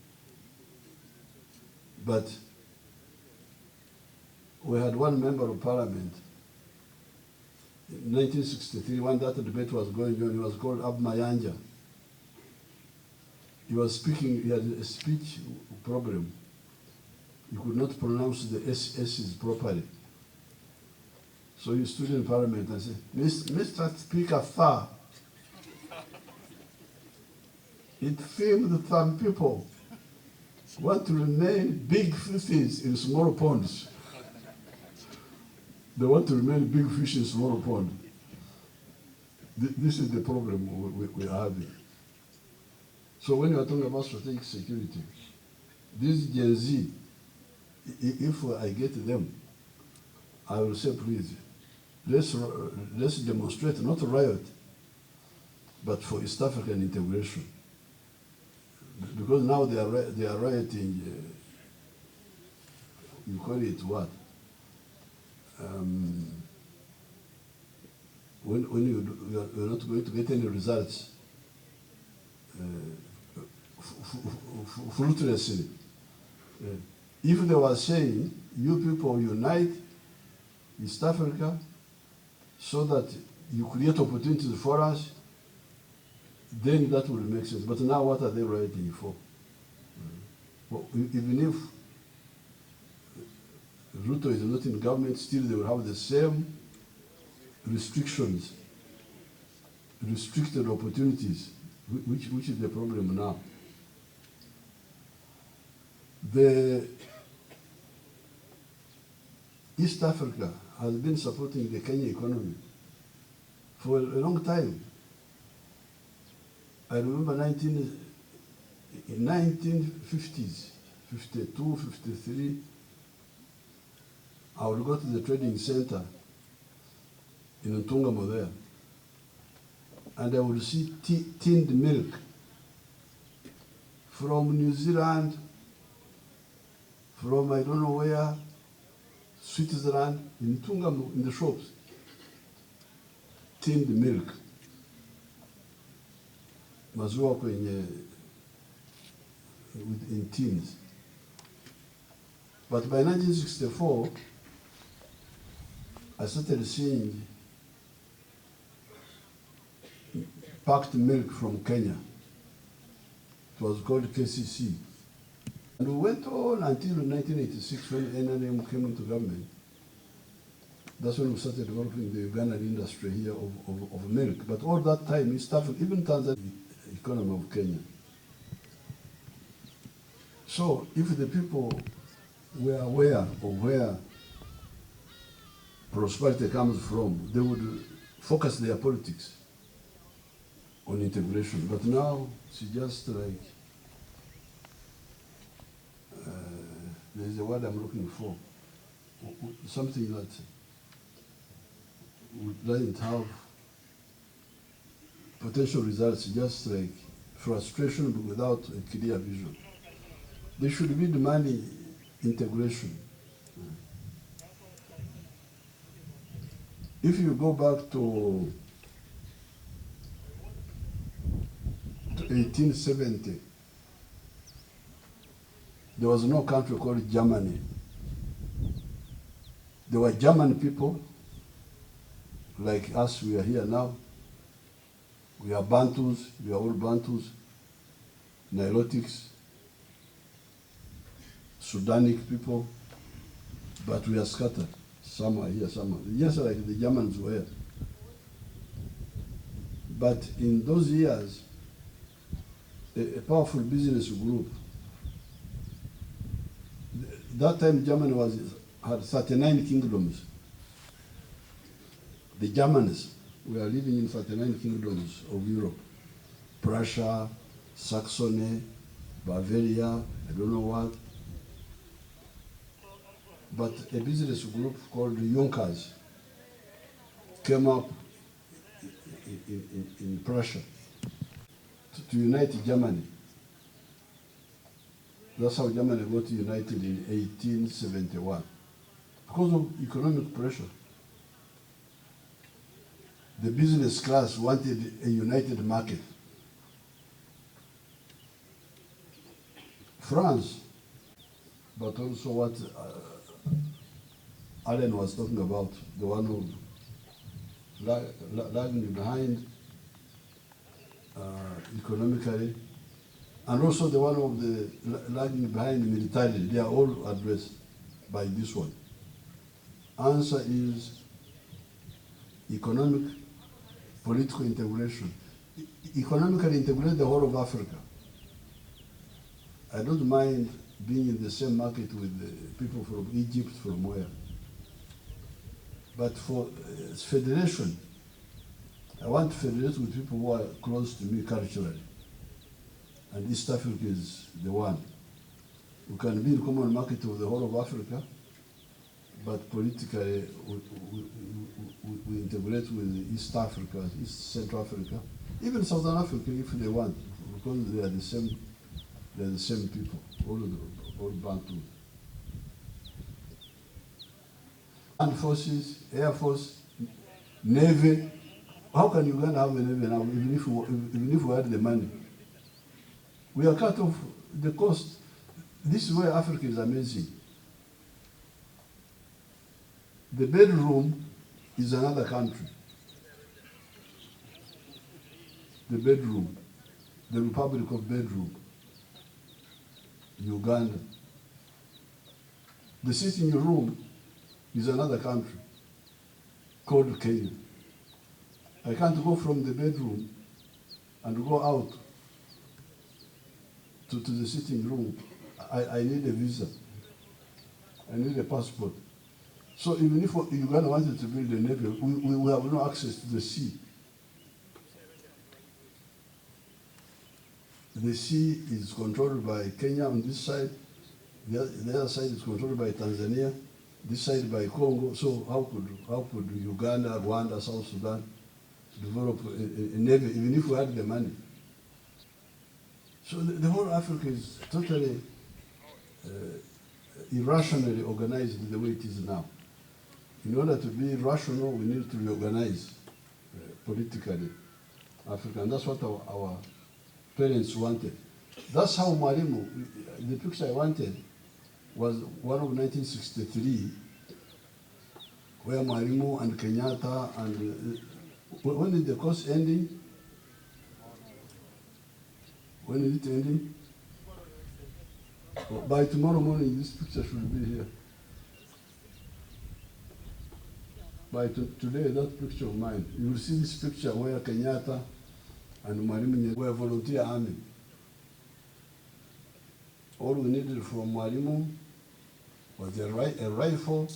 But we had one member of parliament in 1963, when that debate was going on. He was called Abmayanja. He was speaking, he had a speech problem. He could not pronounce the S's properly. So he stood in parliament and said, Mr. Speaker, sir, it seems that some people want to remain big fishes in small ponds. They want to remain big fish in small ponds. This is the problem we are having. So when you are talking about strategic security, this Gen Z, if I get them, I will say, please, let's demonstrate, not riot, but for East African integration. Because now they are rioting, you call it what? When you're not going to get any results fruitlessly. If they were saying, you people unite East Africa so that you create opportunities for us, then that would make sense. But now what are they writing for? Well, even if Ruto is not in government, still they will have the same restrictions, restricted opportunities, which is the problem now. The East Africa has been supporting the Kenya economy for a long time. I remember 1950s, 52, 53, I would go to the trading center in Ntungamo there, and I would see tinned milk from New Zealand, from I don't know where, Switzerland, in Ntungamo, in the shops. Tinned milk. Maziwa kwenye in tins. But by 1964, I started seeing packed milk from Kenya. It was called KCC. And we went on until 1986 when NNM came into government. That's when we started developing the Ugandan industry here of milk. But all that time, East Africa, even Tanzania, the economy of Kenya. So if the people were aware of where prosperity comes from, they would focus their politics on integration. But now it's just like, there's a word I'm looking for, something that doesn't have potential results, just like frustration but without a clear vision. They should be demanding integration. If you go back to 1870, there was no country called Germany. There were German people, like us, we are here now. We are Bantus, we are all Bantus, Nilotics, Sudanic people, but we are scattered. Some are here, some are just like the Germans were. But in those years, a powerful business group, that time Germany had 39 kingdoms. The Germans were living in 39 kingdoms of Europe. Prussia, Saxony, Bavaria, I don't know what. But a business group called the Junkers came up in Prussia to unite Germany. That's how Germany got united in 1871, because of economic pressure. The business class wanted a united market. France, but also what Allen was talking about, the one who lagging behind economically, and also the one of the lagging behind militarily. They are all addressed by this one. Answer is economic, political integration. Economically integrate the whole of Africa. I don't mind being in the same market with the people from Egypt, from where. But for federation, I want to federate with people who are close to me culturally. And East Africa is the one. We can be in common market of the whole of Africa, but politically we integrate with East Africa, East Central Africa, even Southern Africa if they want, because they are the same people, all Bantu. Armed forces, Air Force, Navy. How can Uganda have a Navy now, even if we had the money? We are cut off the coast. This is where Africa is amazing. The bedroom is another country. The bedroom, the Republic of Bedroom, Uganda. The sitting room is another country called Kenya. I can't go from the bedroom and go out to the sitting room. I need a visa. I need a passport. So even if Uganda wanted to build a navy, we have no access to the sea. The sea is controlled by Kenya on this side. The other side is controlled by Tanzania. This side by Congo. So how could Uganda, Rwanda, South Sudan develop a navy, even if we had the money? So the whole Africa is totally irrationally organized the way it is now. In order to be rational, we need to reorganize politically Africa, and that's what our parents wanted. That's how Mwalimu, the picture I wanted was one of 1963, where Mwalimu and Kenyatta and when did the course ending? When is it ending? By tomorrow morning, this picture should be here. By today, that picture of mine, you will see this picture where Kenyatta and Mwalimu were volunteer army. All we needed from Mwalimu was a rifle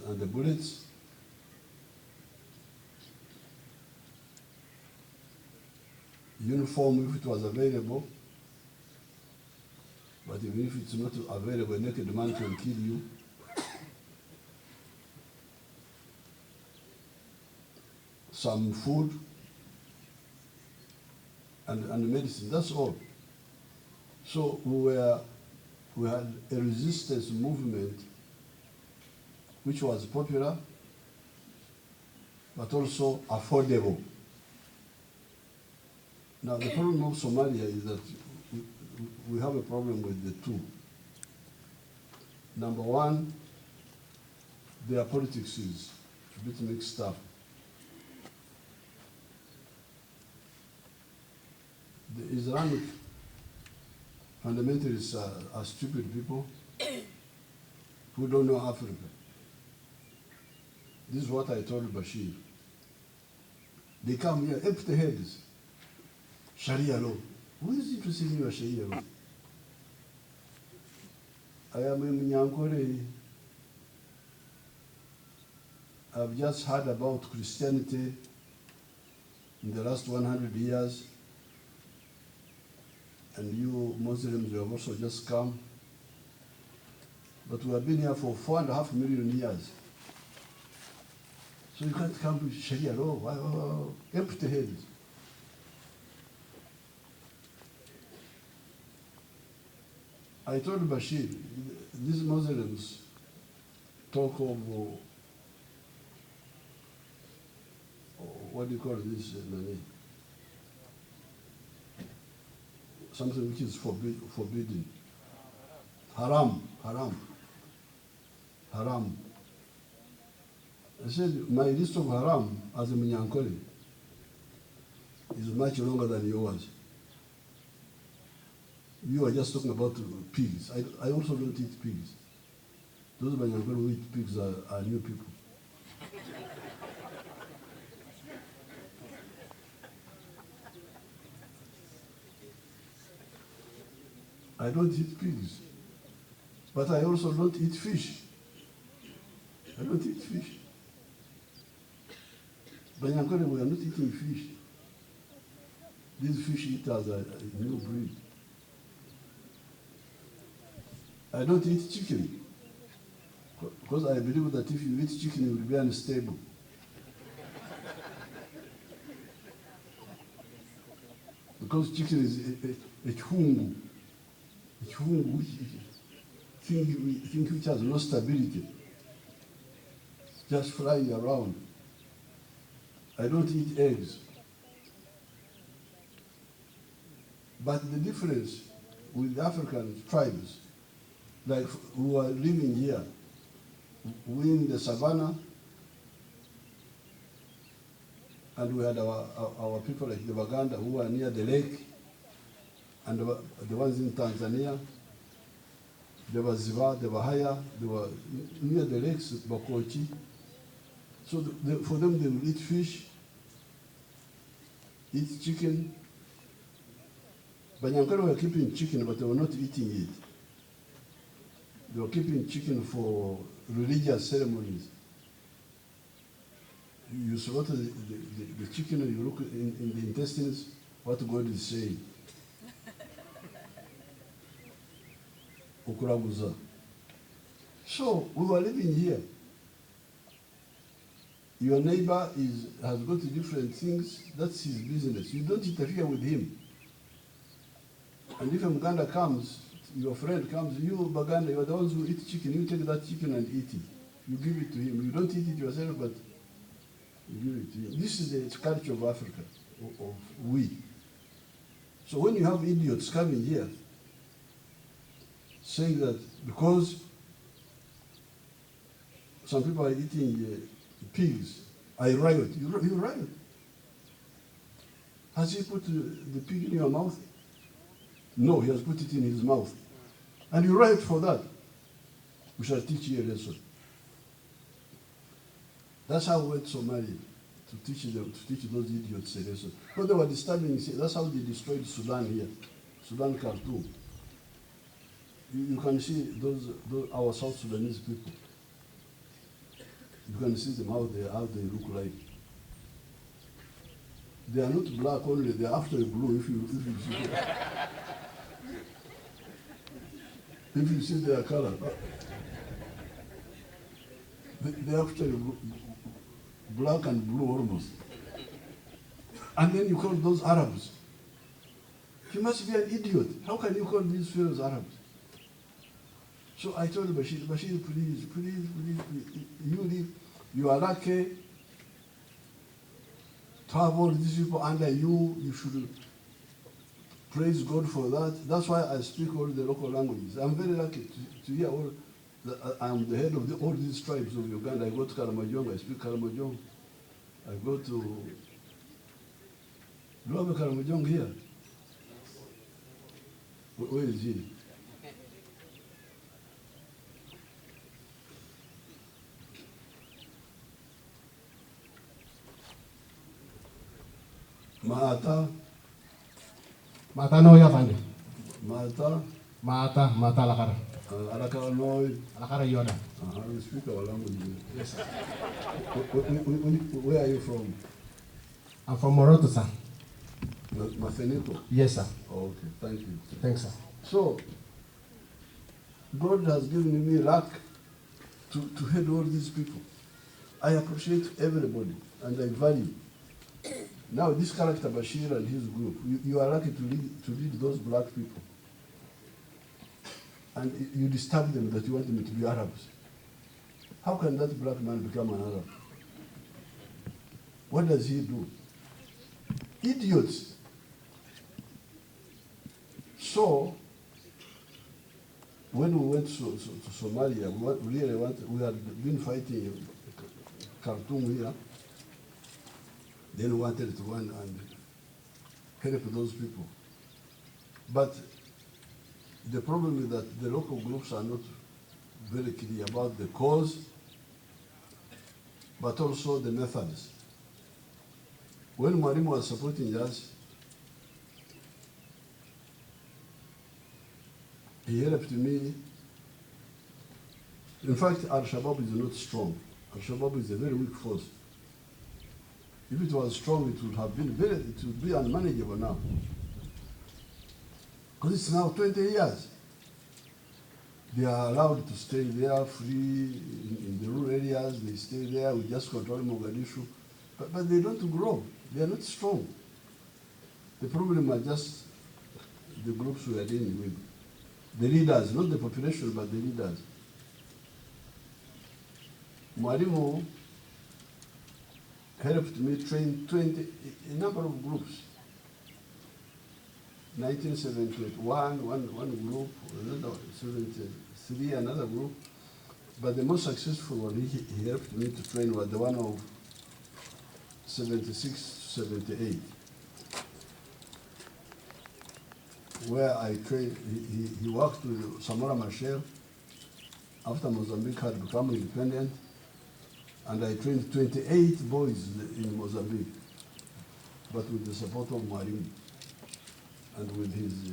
and the bullets. Uniform if it was available, but even if it's not available, a naked man can kill you. Some food and medicine, that's all. So we had a resistance movement which was popular, but also affordable. Now the problem of Somalia is that we have a problem with the two. Number one, their politics is a bit mixed up. The Islamic fundamentalists are stupid people who don't know Africa. This is what I told Bashir. They come here empty heads. Sharia law. Who is interested in your Sharia law? I am in Nyankore. I've just heard about Christianity in the last 100 years. And you Muslims, you have also just come. But we have been here for 4.5 million years. So you can't come with Sharia law. Empty heads. I told Bashir, these Muslims talk of, what do you call this, something which is forbidden. Haram. I said, my list of haram as a Munyankole is much longer than yours. You are just talking about pigs. I also don't eat pigs. Those Munyankole who eat pigs are new people. I don't eat pigs, but I also don't eat fish. I don't eat fish. Banyankole, we are not eating fish. These fish eaters are a new breed. I don't eat chicken, because I believe that if you eat chicken, you will be unstable. Because chicken is a chungu. Thing which has no stability, just flying around. I don't eat eggs. But the difference with African tribes, like who are living here, we in the savannah, and we had our people like the Baganda who are near the lake, and the ones in Tanzania, they were Ziva, they were Haya, they were near the lakes, Bakochi. So for them, they will eat fish, eat chicken. Banyankara were keeping chicken, but they were not eating it. They were keeping chicken for religious ceremonies. You slaughter the chicken and you look in the intestines, what God is saying. Ukuraguza. So we were living here. Your neighbor has got different things, that's his business. You don't interfere with him. And if a Muganda comes, your friend comes, you Baganda, you are the ones who eat chicken, you take that chicken and eat it. You give it to him. You don't eat it yourself, but you give it to him. This is the culture of Africa, of we. So when you have idiots coming here, saying that because some people are eating pigs, I riot. You riot. Has he put the pig in your mouth? No, he has put it in his mouth. And you riot for that. We shall teach you a lesson. That's how we went to Somalia, to teach those idiots a lesson. Because they were disturbing, that's how they destroyed Sudan here, Sudan, Khartoum. You can see our South Sudanese people. You can see them how they look like. They are not black only, they are after blue if you see them. If you see their color. They are after black and blue almost. And then you call those Arabs. You must be an idiot. How can you call these fellows Arabs? So I told Bashir, please, you leave. You are lucky to have all these people under you. You should praise God for that. That's why I speak all the local languages. I'm very lucky to hear all. I'm the head of all these tribes of Uganda. I go to Karamojong, I speak Karamojong. I go to... Do you have a Karamojong here? Where is he? Mata no ya fande. Mata lakara. Alakara no. Alakara yoda. We speak our language. Yes, sir. Where are you from? I'm from Moroto, sir. Mafeniko? Yes, sir. Okay, thank you. Thanks, sir. So, God has given me luck to head all these people. I appreciate everybody and I value. Now this character Bashir and his group, you are lucky to lead those black people. And you disturb them that you want them to be Arabs. How can that black man become an Arab? What does he do? Idiots. So, when we went to Somalia, we had been fighting Khartoum here. Then we wanted to go and help those people. But the problem is that the local groups are not very clear about the cause, but also the methods. When Mwalimu was supporting us, he helped me. In fact, Al-Shabaab is not strong. Al-Shabaab is a very weak force. If it was strong, it would have been it would be unmanageable now. Because it's now 20 years. They are allowed to stay there free in the rural areas. They stay there. We just control Mogadishu. But they don't grow. They are not strong. The problem are just the groups we are dealing with. The leaders, not the population, but the leaders. Mwalimu helped me train a number of groups. 1971, one group, another 73, another group. But the most successful one he helped me to train was the one of 76 to 78, where I trained. He worked with Samora Machel after Mozambique had become independent, and I trained 28 boys in Mozambique, but with the support of Mwalimu and with his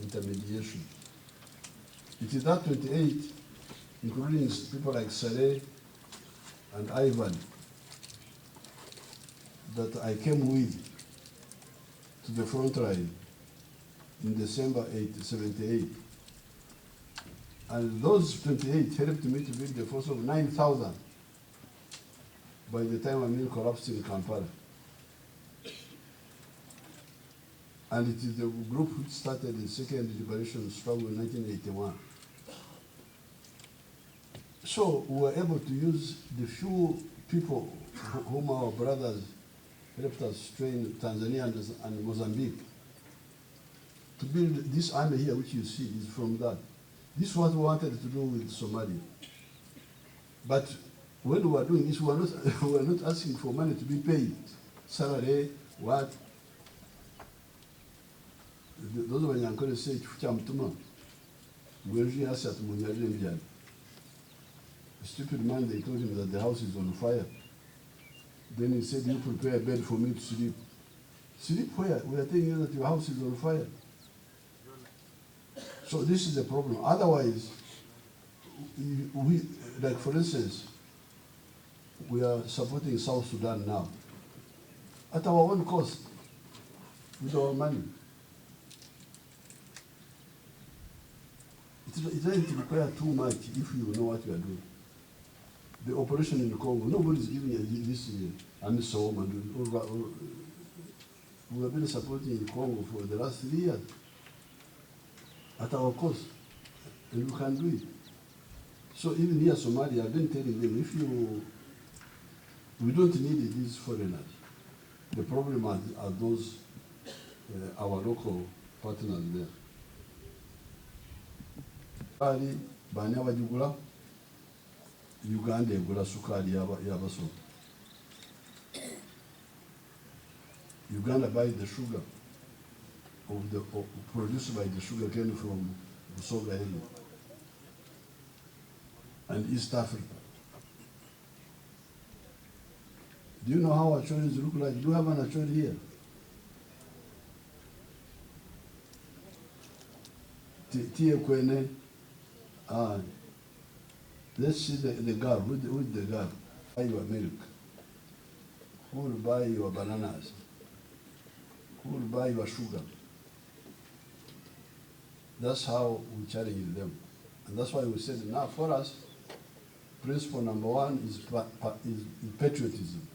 intermediation. It is that 28, including people like Saleh and Ivan, that I came with to the front line in December 78. And those 28 helped me to build a force of 9,000 by the time Amin collapsed in Kampala. And it is the group which started the second liberation struggle in 1981. So we were able to use the few people whom our brothers helped us train, Tanzania and Mozambique, to build this army here, which you see is from that. This is what we wanted to do with Somalia. But when we were doing this, we were not asking for money to be paid. Salary, what? Those of Yankole say, a stupid man, they told him that the house is on fire. Then he said, you prepare a bed for me to sleep. Sleep where? We are telling you that your house is on fire. So this is the problem. Otherwise, we, like for instance, we are supporting South Sudan now at our own cost, with our money. It doesn't require too much if you know what you are doing. The operation in Congo, nobody is giving this AMISOM, and we have been supporting Congo for the last 3 years at our cost, and we can do it. So even here, Somalia, I've been telling them, we don't need these foreigners. The problem are those, our local partners there. Sukari, bani abajugula, Uganda egula sukari yabaso. Uganda buys the sugar produced by the sugar cane from Busoga area and East Africa. Do you know how Acholians look like? Do you have an Acholi here? Tie Kwene. Let's see the girl. Who's the girl? Buy your milk. Who will buy your bananas? Who will buy your sugar? That's how we challenge them. And that's why we said, now for us, principle number one is patriotism.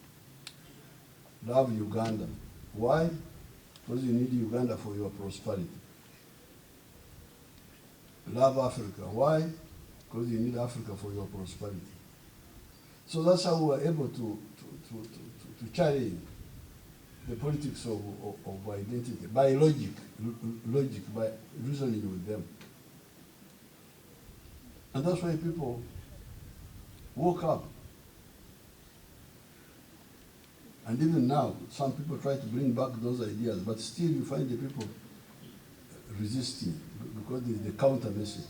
Love Uganda. Why? Because you need Uganda for your prosperity. Love Africa. Why? Because you need Africa for your prosperity. So that's how we were able to challenge the politics of identity by logic, by reasoning with them. And that's why people woke up. And even now, some people try to bring back those ideas, but still you find the people resisting because it's the counter message.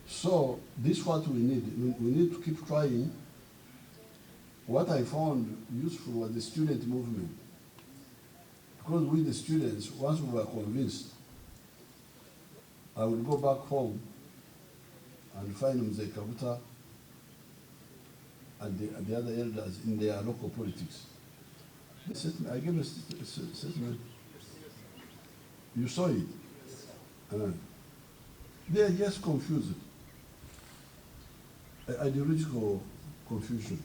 So this is what we need. We need to keep trying. What I found useful was the student movement. Because with the students, once we were convinced, I would go back home and find Yoweri Kaguta and the other elders in their local politics. I gave a statement. You saw it. They are just confused. Ideological confusion.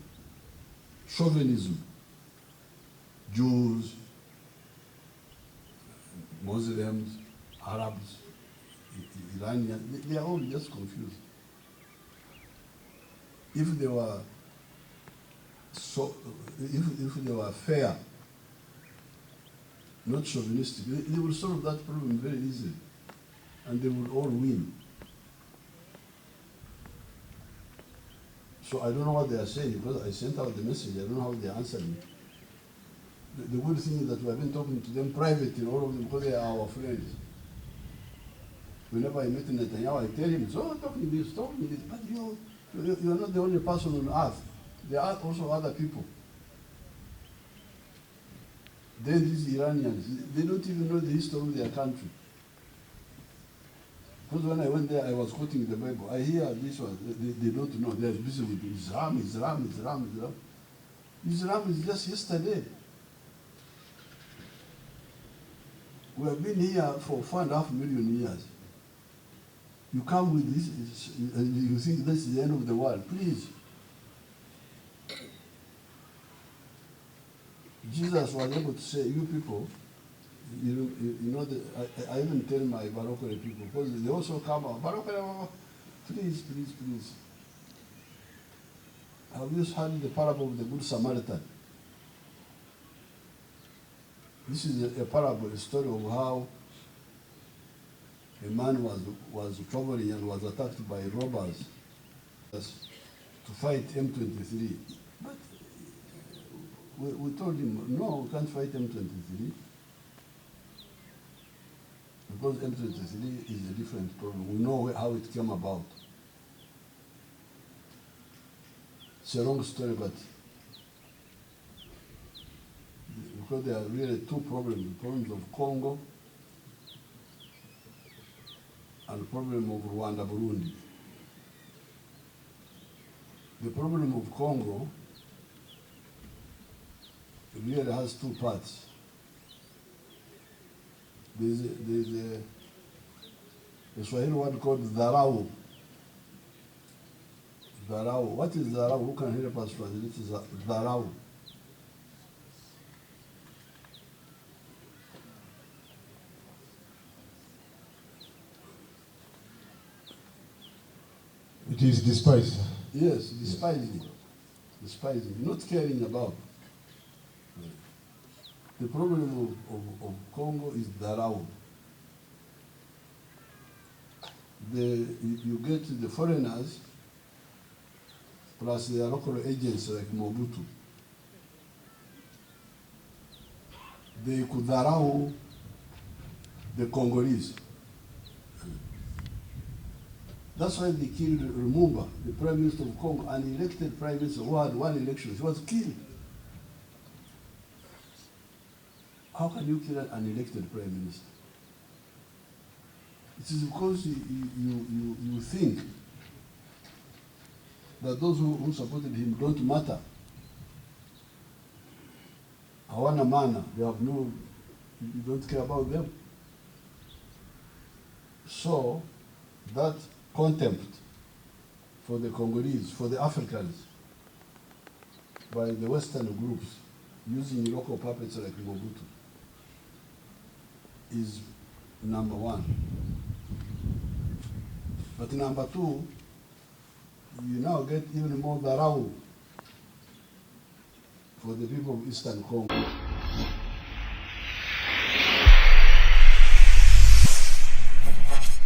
Chauvinism. Jews, Muslims, Arabs, Iranians, they are all just confused. If they were if they were fair, not chauvinistic. They will solve that problem very easily, and they will all win. So I don't know what they are saying, because I sent out the message. I don't know how they answered me. The good thing is that we have been talking to them privately, all of them, because they are our friends. Whenever I meet Netanyahu, I tell him, so talking this, but you are not the only person on earth. There are also other people. Then these Iranians, they don't even know the history of their country. Because when I went there, I was quoting the Bible. I hear this one, they don't know. They're busy with Islam. Islam is just yesterday. We have been here for 4.5 million years. You come with this, you think this is the end of the world. Please. Jesus was able to say, you people, you know, I even tell my Barokore people, because they also come out, Barokore, please. Have you heard the parable of the Good Samaritan? This is a parable, a story of how a man was traveling and was attacked by robbers to fight M23. But we told him, no, we can't fight M23. Because M23 is a different problem. We know how it came about. It's a long story, but because there are really two problems, the problems of Congo and the problem of Rwanda, Burundi. The problem of Congo really has two parts. There's a Swahili word called dharau. Dharau. What is dharau? Who can help us translate dharau? It is despised. Yes, despising. Despising, not caring about. The problem of Congo is dharau. You get the foreigners plus their local agents like Mobutu. They could dharau the Congolese. That's why they killed Lumumba, the Prime Minister of Congo, an elected Prime Minister who had one election. He was killed. How can you kill an elected Prime Minister? It is because you think that those who supported him don't matter. Hawana mana, they have no, you don't care about them. So that contempt for the Congolese, for the Africans, by the Western groups using local puppets like Mobutu is number one. But number two, you now get even more dharau for the people of Eastern Congo.